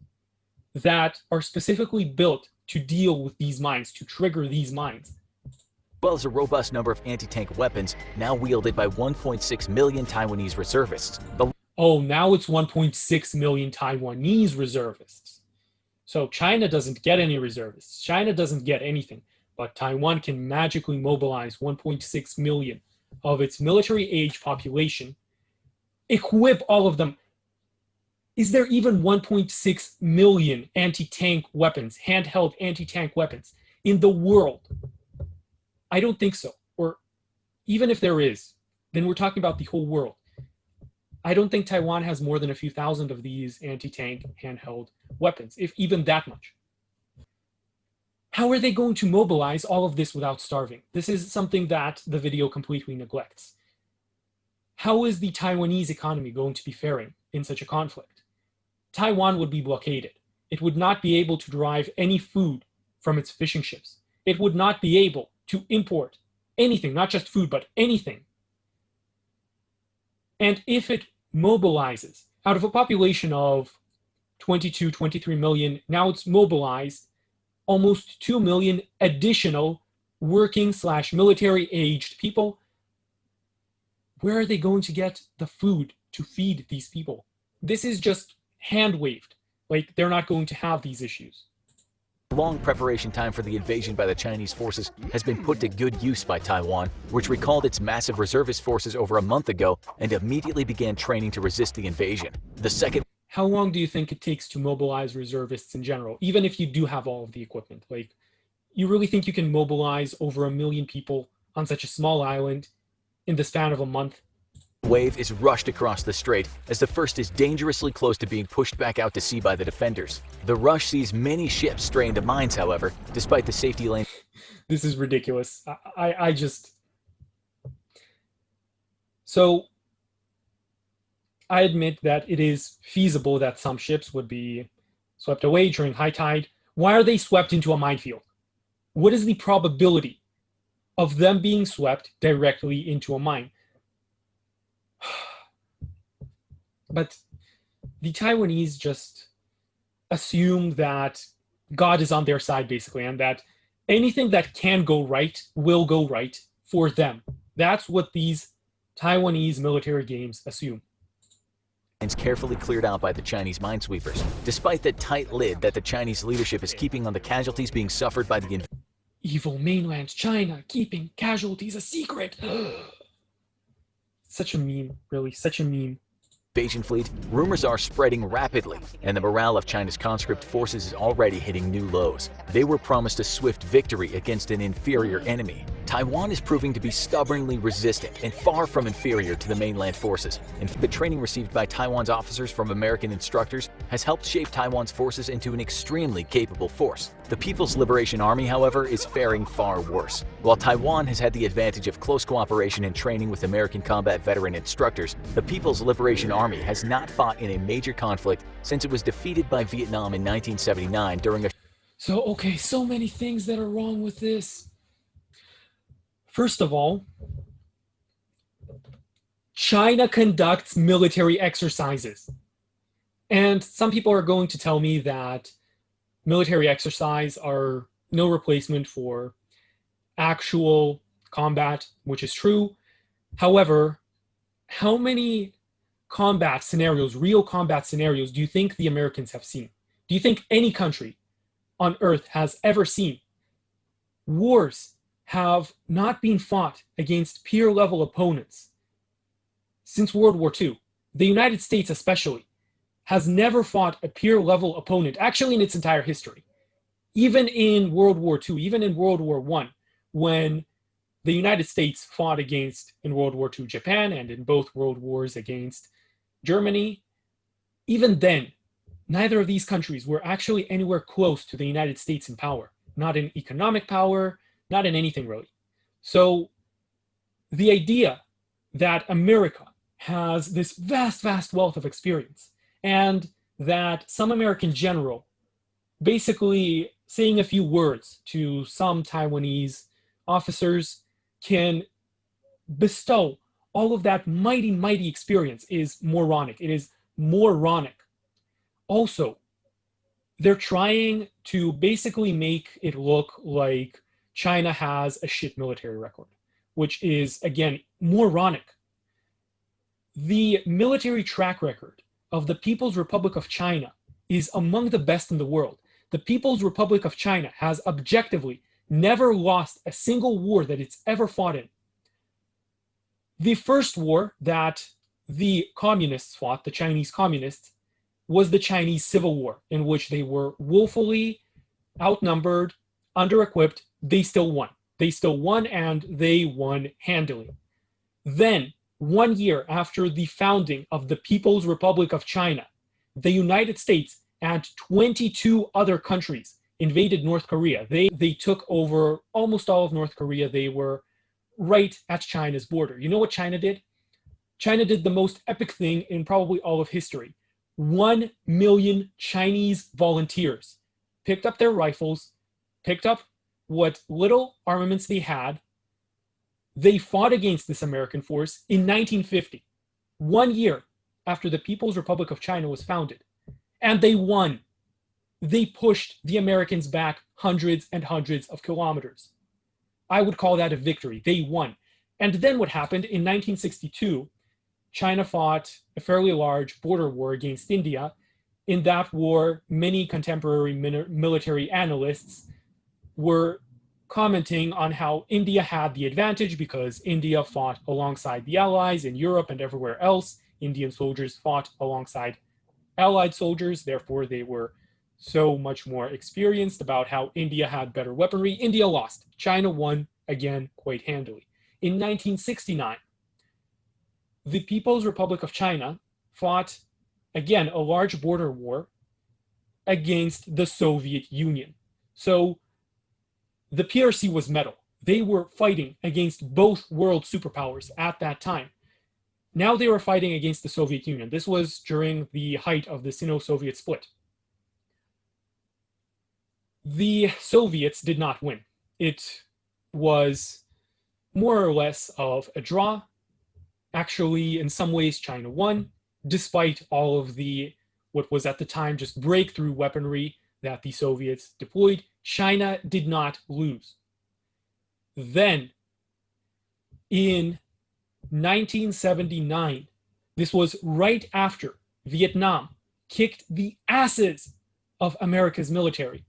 that are specifically built to deal with these mines, to trigger these mines. Well as a robust number of anti-tank weapons now wielded by 1.6 million Taiwanese reservists. Oh, now it's 1.6 million Taiwanese reservists. So China doesn't get any reservists. China doesn't get anything, but Taiwan can magically mobilize 1.6 million of its military-age population, equip all of them. Is there even 1.6 million anti-tank weapons, handheld anti-tank weapons in the world? I don't think so. Or even if there is, then we're talking about the whole world. I don't think Taiwan has more than a few thousand of these anti-tank handheld weapons, if even that much. How are they going to mobilize all of this without starving? This is something that the video completely neglects. How is the Taiwanese economy going to be faring in such a conflict? Taiwan would be blockaded. It would not be able to derive any food from its fishing ships. It would not be able to import anything, not just food, but anything. And if it mobilizes, out of a population of 22, 23 million, now it's mobilized almost 2 million additional working/military-aged people. Where are they going to get the food to feed these people? This is just hand-waved. Like, they're not going to have these issues. Long preparation time for the invasion by the Chinese forces has been put to good use by Taiwan, which recalled its massive reservist forces over a month ago and immediately began training to resist the invasion. The second. How long do you think it takes to mobilize reservists in general, even if you do have all of the equipment? Like, you really think you can mobilize over 1 million people on such a small island in the span of a month? Wave is rushed across the strait as the first is dangerously close to being pushed back out to sea by the defenders. The rush sees many ships stray into mines, however, despite the safety lane. This is ridiculous. I just... So, I admit that it is feasible that some ships would be swept away during high tide. Why are they swept into a minefield? What is the probability of them being swept directly into a mine? But the Taiwanese just assume that God is on their side, basically, and that anything that can go right will go right for them. That's what these Taiwanese military games assume. It's carefully cleared out by the Chinese minesweepers, despite the tight lid that the Chinese leadership is keeping on the casualties being suffered by the invasion. Evil mainland China keeping casualties a secret. Such a meme, really, such a meme. Invasion fleet, rumors are spreading rapidly, and the morale of China's conscript forces is already hitting new lows. They were promised a swift victory against an inferior enemy. Taiwan is proving to be stubbornly resistant and far from inferior to the mainland forces. And the training received by Taiwan's officers from American instructors has helped shape Taiwan's forces into an extremely capable force. The People's Liberation Army, however, is faring far worse. While Taiwan has had the advantage of close cooperation and training with American combat veteran instructors, the People's Liberation Army has not fought in a major conflict since it was defeated by Vietnam in 1979 during a... So, okay, so many things that are wrong with this. First of all, China conducts military exercises. And some people are going to tell me that military exercise are no replacement for actual combat, which is true. However, how many combat scenarios, real combat scenarios, do you think the Americans have seen? Do you think any country on earth has ever seen? Wars have not been fought against peer-level opponents since World War II. The United States especially has never fought a peer-level opponent, actually in its entire history. Even in World War II, even in World War I, when the United States fought against, in World War II, Japan, and in both world wars against Germany, even then, neither of these countries were actually anywhere close to the United States in power. Not in economic power, not in anything really. So the idea that America has this vast, vast wealth of experience, and that some American general basically saying a few words to some Taiwanese officers can bestow all of that mighty, mighty experience is moronic. It is moronic. Also, they're trying to basically make it look like China has a shit military record, which is, again, moronic. The military track record of the People's Republic of China is among the best in the world. The People's Republic of China has objectively never lost a single war that it's ever fought in. The first war that the communists fought, the Chinese communists, was the Chinese Civil War, in which they were woefully outnumbered, under-equipped. They still won. They still won, and they won handily. Then, 1 year after the founding of the People's Republic of China, the United States and 22 other countries invaded North Korea. They took over almost all of North Korea. They were right at China's border. You know what China did? China did the most epic thing in probably all of history. 1 million Chinese volunteers picked up their rifles, picked up what little armaments they had. They fought against this American force in 1950, 1 year after the People's Republic of China was founded. And they won. They pushed the Americans back hundreds and hundreds of kilometers. I would call that a victory. They won. And then what happened in 1962, China fought a fairly large border war against India. In that war, many contemporary military analysts were commenting on how India had the advantage because India fought alongside the Allies in Europe and everywhere else. Indian soldiers fought alongside Allied soldiers, therefore they were so much more experienced about how India had better weaponry. India lost. China won, again, quite handily. In 1969, the People's Republic of China fought, again, a large border war against the Soviet Union. So the PRC was metal. They were fighting against both world superpowers at that time. Now they were fighting against the Soviet Union. This was during the height of the Sino-Soviet split. The Soviets did not win. It was more or less of a draw. Actually, in some ways, China won, despite all of the, what was at the time just breakthrough weaponry that the Soviets deployed. China did not lose. Then, in 1979, this was right after Vietnam kicked the asses of America's military.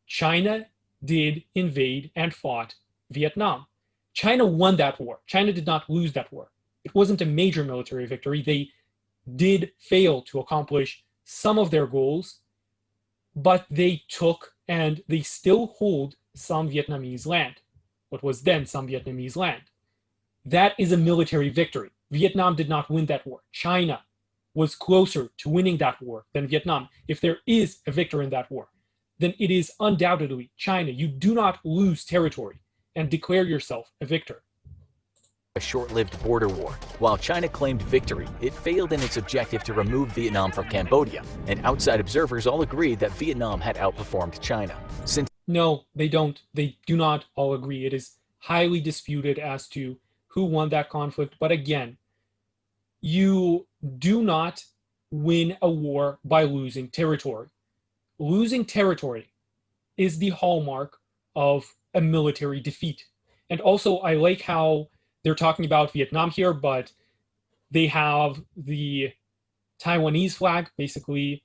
China did invade and fought Vietnam. China won that war. China did not lose that war. It wasn't a major military victory. They did fail to accomplish some of their goals, but they took and they still hold some Vietnamese land, what was then some Vietnamese land. That is a military victory. Vietnam did not win that war. China was closer to winning that war than Vietnam. If there is a victor in that war, then it is undoubtedly China. You do not lose territory and declare yourself a victor. A short-lived border war. While China claimed victory, it failed in its objective to remove Vietnam from Cambodia, and outside observers all agreed that Vietnam had outperformed China. No, they don't. They do not all agree. It is highly disputed as to who won that conflict. But again, you do not win a war by losing territory. Losing territory is the hallmark of a military defeat. And also, I like how they're talking about Vietnam here, but they have the Taiwanese flag basically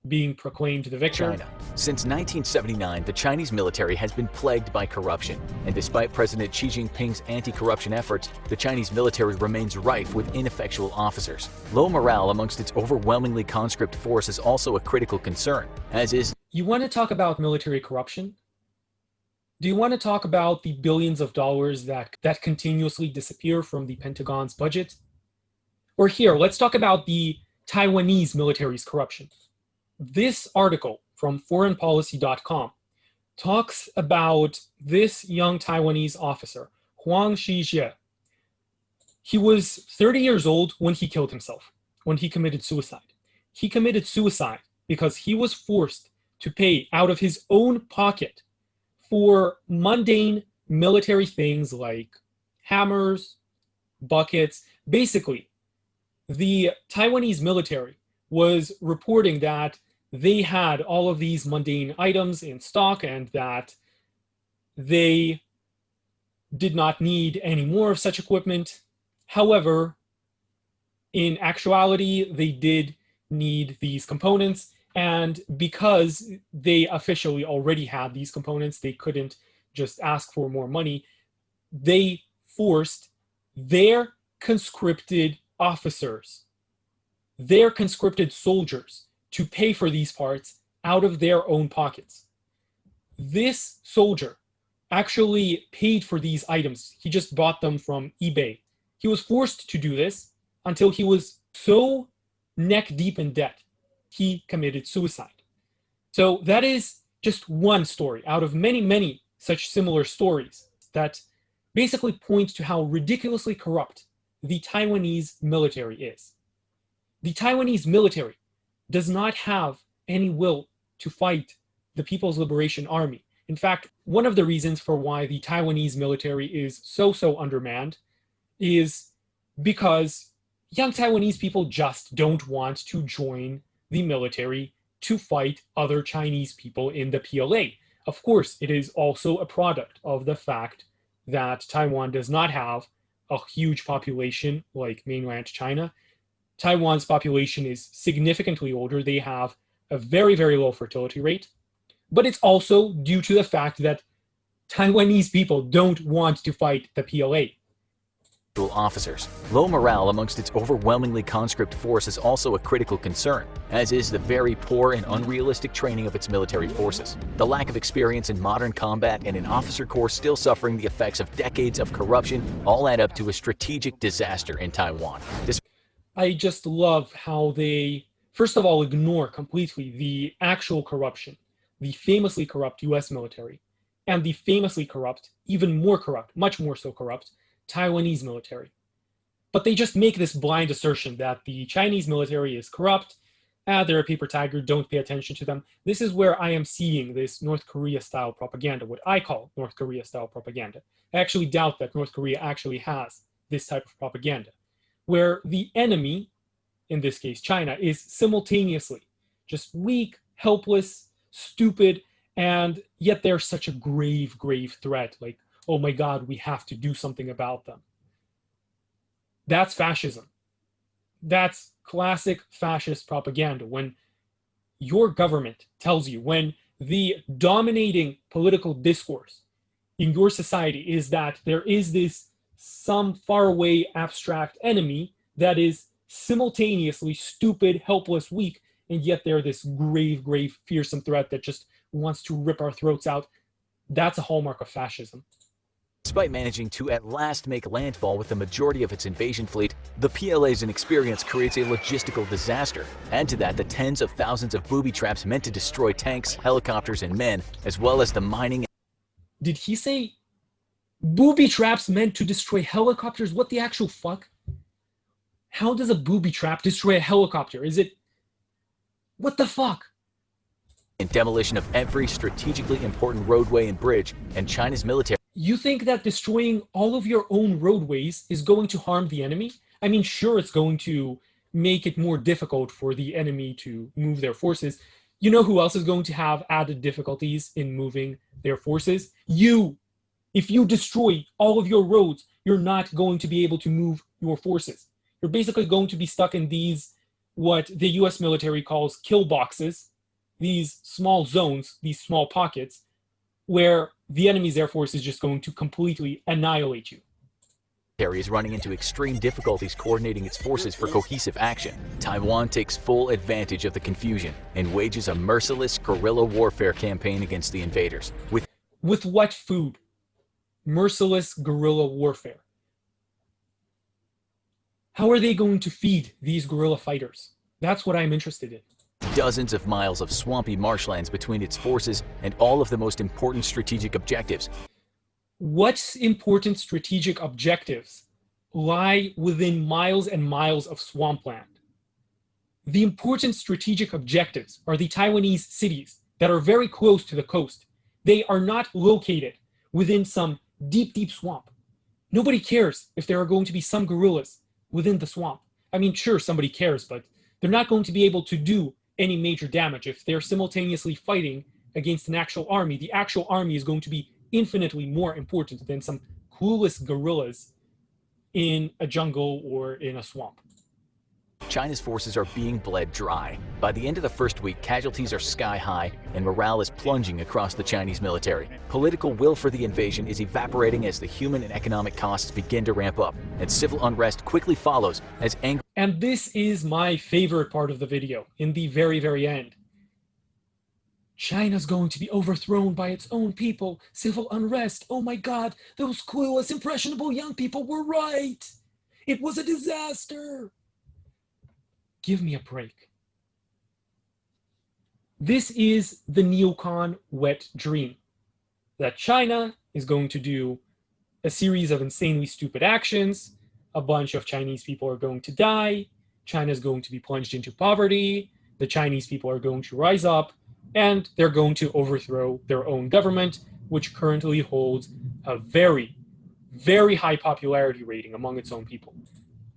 being proclaimed the victor. China. Since 1979, the Chinese military has been plagued by corruption, and despite President Xi Jinping's anti-corruption efforts, the Chinese military remains rife with ineffectual officers. Low morale amongst its overwhelmingly conscript force is also a critical concern, as is... You want to talk about military corruption? Do you want to talk about the billions of dollars that continuously disappear from the Pentagon's budget? Or here, let's talk about the Taiwanese military's corruption. This article from foreignpolicy.com talks about this young Taiwanese officer, Huang Shijie. He was 30 years old when he killed himself, when he committed suicide. He committed suicide because he was forced to pay out of his own pocket for mundane military things like hammers, buckets. Basically, the Taiwanese military was reporting that they had all of these mundane items in stock and that they did not need any more of such equipment. However, in actuality, they did need these components, and because they officially already had these components, they couldn't just ask for more money. They forced their conscripted officers, their conscripted soldiers, to pay for these parts out of their own pockets. This soldier actually paid for these items. He just bought them from eBay. He was forced to do this until he was so neck deep in debt, he committed suicide. So that is just one story out of many, many such similar stories that basically point to how ridiculously corrupt the Taiwanese military is. The Taiwanese military does not have any will to fight the People's Liberation Army. In fact, one of the reasons for why the Taiwanese military is so undermanned is because young Taiwanese people just don't want to join the military to fight other Chinese people in the PLA. Of course, it is also a product of the fact that Taiwan does not have a huge population like mainland China. Taiwan's population is significantly older. They have a very, very low fertility rate. But it's also due to the fact that Taiwanese people don't want to fight the PLA. Officers. Low morale amongst its overwhelmingly conscript force is also a critical concern, as is the very poor and unrealistic training of its military forces. The lack of experience in modern combat and an officer corps still suffering the effects of decades of corruption all add up to a strategic disaster in Taiwan. I just love how they, first of all, ignore completely the actual corruption, the famously corrupt US military, and the famously corrupt, even more corrupt, much more so corrupt, Taiwanese military. But they just make this blind assertion that the Chinese military is corrupt, they're a paper tiger, don't pay attention to them. This is where I am seeing this North Korea-style propaganda, what I call North Korea-style propaganda. I actually doubt that North Korea actually has this type of propaganda, where the enemy, in this case China, is simultaneously just weak, helpless, stupid, and yet they're such a grave, grave threat. Like, oh my God, we have to do something about them. That's fascism. That's classic fascist propaganda. When your government tells you, when the dominating political discourse in your society is that there is this some faraway abstract enemy that is simultaneously stupid, helpless, weak, and yet they're this grave, fearsome threat that just wants to rip our throats out. That's a hallmark of fascism. Despite managing to at last make landfall with the majority of its invasion fleet, the PLA's inexperience creates a logistical disaster. Add to that the tens of thousands of booby traps meant to destroy tanks, helicopters, and men, as well as the mining. Did he say booby traps meant to destroy helicopters? What the actual fuck? How does a booby trap destroy a helicopter? Is it... what the fuck? And demolition of every strategically important roadway and bridge, and China's military. You think that destroying all of your own roadways is going to harm the enemy? I mean, sure, it's going to make it more difficult for the enemy to move their forces. You know who else is going to have added difficulties in moving their forces? You! If you destroy all of your roads, you're not going to be able to move your forces. You're basically going to be stuck in these, what the US military calls kill boxes, these small zones, these small pockets, where the enemy's air force is just going to completely annihilate you. Is running into extreme difficulties coordinating its forces for cohesive action. Taiwan takes full advantage of the confusion and wages a merciless guerrilla warfare campaign against the invaders. With what food? Merciless guerrilla warfare. How are they going to feed these guerrilla fighters? That's what I'm interested in. Dozens of miles of swampy marshlands between its forces and all of the most important strategic objectives. What important strategic objectives lie within miles and miles of swampland? The important strategic objectives are the Taiwanese cities that are very close to the coast. They are not located within some deep swamp. Nobody cares if there are going to be some guerrillas within the swamp. I mean, sure, somebody cares, but they're not going to be able to do any major damage. If they're simultaneously fighting against an actual army, the actual army is going to be infinitely more important than some clueless guerrillas in a jungle or in a swamp. China's forces are being bled dry. By the end of the first week, casualties are sky high and morale is plunging across the Chinese military. Political will for the invasion is evaporating as the human and economic costs begin to ramp up, and civil unrest quickly follows as anger. And this is my favorite part of the video, in the very end. China's going to be overthrown by its own people. Civil unrest. Oh my god, those clueless, impressionable young people were right. It was a disaster. Give me a break. This is the neocon wet dream. That China is going to do a series of insanely stupid actions. A bunch of Chinese people are going to die. China is going to be plunged into poverty. The Chinese people are going to rise up. And they're going to overthrow their own government, which currently holds a very high popularity rating among its own people.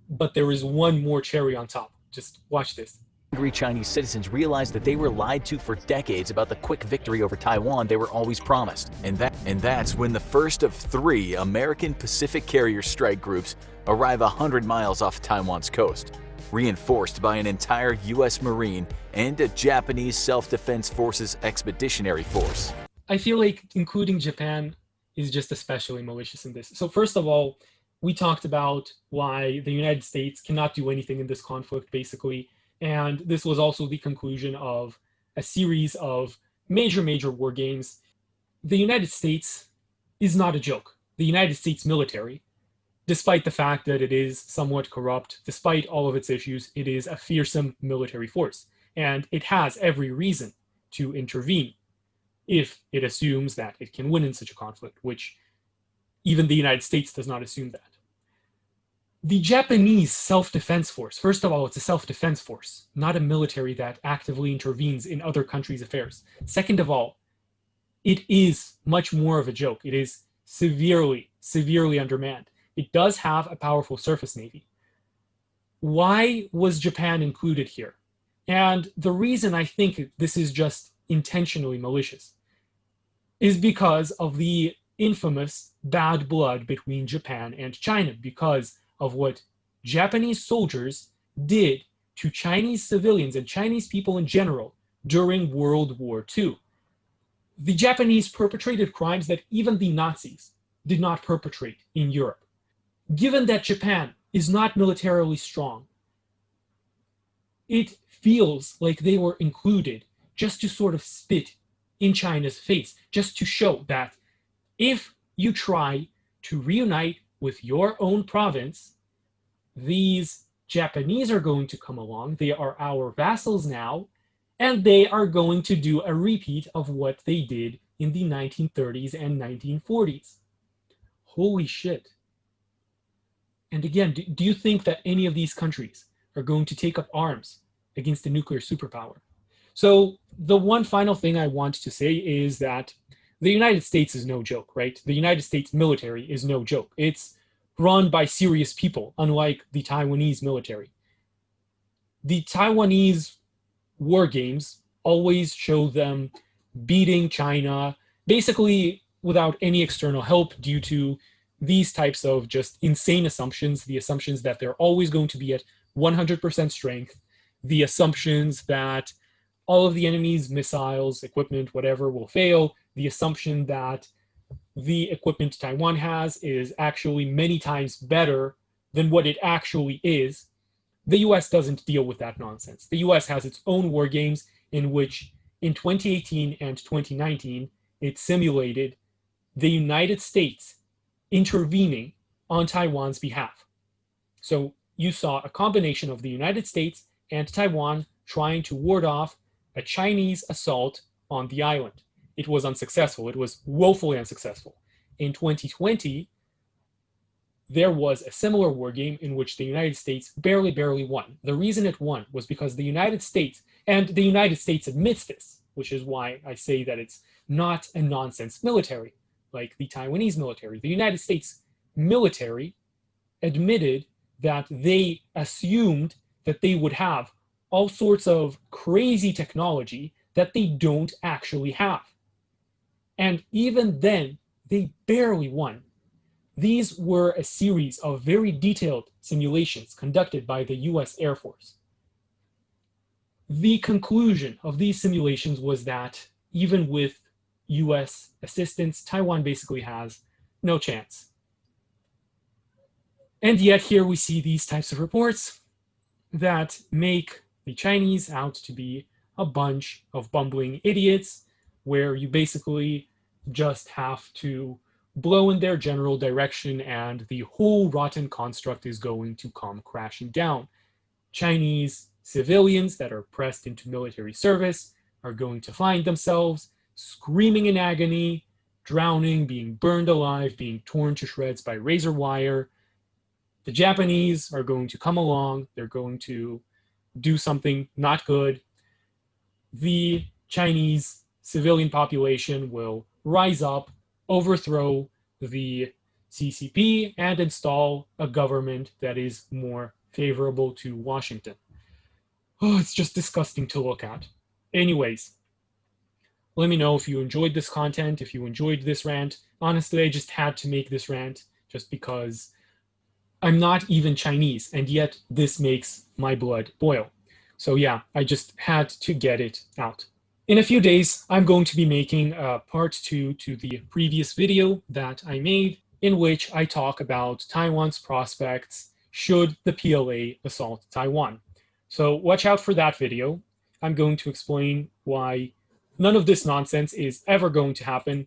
But there is one more cherry on top. Just watch this. Angry Chinese citizens realized that they were lied to for decades about the quick victory over Taiwan they were always promised. And that's when the first of 3 American Pacific carrier strike groups arrive 100 miles off Taiwan's coast, reinforced by an entire U.S. Marine and a Japanese Self-Defense Forces expeditionary force. I feel like including Japan is just especially malicious in this. So first of all, we talked about why the United States cannot do anything in this conflict, basically. And this was also the conclusion of a series of major war games. The United States is not a joke. The United States military, despite the fact that it is somewhat corrupt, despite all of its issues, it is a fearsome military force. And it has every reason to intervene if it assumes that it can win in such a conflict, which even the United States does not assume that. The Japanese self-defense force, first of all, it's a self-defense force, not a military that actively intervenes in other countries' affairs. Second of all, it is much more of a joke. It is severely undermanned. It does have a powerful surface navy. Why was Japan included here? And the reason I think this is just intentionally malicious is because of the infamous bad blood between Japan and China, because of what Japanese soldiers did to Chinese civilians and Chinese people in general during World War II. The Japanese perpetrated crimes that even the Nazis did not perpetrate in Europe. Given that Japan is not militarily strong, it feels like they were included just to sort of spit in China's face, just to show that if you try to reunite with your own province, these Japanese are going to come along. They are our vassals now, and they are going to do a repeat of what they did in the 1930s and 1940s. Holy shit. And again, do you think that any of these countries are going to take up arms against a nuclear superpower? So the one final thing I want to say is that the United States is no joke, right? The United States military is no joke. It's run by serious people, unlike the Taiwanese military. The Taiwanese war games always show them beating China, basically without any external help due to these types of just insane assumptions, the assumptions that they're always going to be at 100% strength, the assumptions that all of the enemy's missiles, equipment, whatever will fail, the assumption that the equipment Taiwan has is actually many times better than what it actually is. The US doesn't deal with that nonsense. The US has its own war games in which in 2018 and 2019, it simulated the United States intervening on Taiwan's behalf. So you saw a combination of the United States and Taiwan trying to ward off a Chinese assault on the island. It was unsuccessful. It was woefully unsuccessful. In 2020, there was a similar war game in which the United States barely won. The reason it won was because the United States, and the United States admits this, which is why I say that it's not a nonsense military like the Taiwanese military. The United States military admitted that they assumed that they would have all sorts of crazy technology that they don't actually have. And even then, they barely won. These were a series of very detailed simulations conducted by the US Air Force. The conclusion of these simulations was that even with US assistance, Taiwan basically has no chance. And yet here we see these types of reports that make the Chinese out to be a bunch of bumbling idiots, where you basically just have to blow in their general direction and the whole rotten construct is going to come crashing down. Chinese civilians that are pressed into military service are going to find themselves screaming in agony, drowning, being burned alive, being torn to shreds by razor wire. The Japanese are going to come along. They're going to do something not good. The Chinese civilian population will rise up, overthrow the CCP, and install a government that is more favorable to Washington. Oh, it's just disgusting to look at. Anyways, let me know if you enjoyed this content, if you enjoyed this rant. Honestly, I just had to make this rant just because I'm not even Chinese, and yet this makes my blood boil. So yeah, I just had to get it out. In a few days, I'm going to be making part 2 to the previous video that I made, in which I talk about Taiwan's prospects should the PLA assault Taiwan. So watch out for that video. I'm going to explain why none of this nonsense is ever going to happen.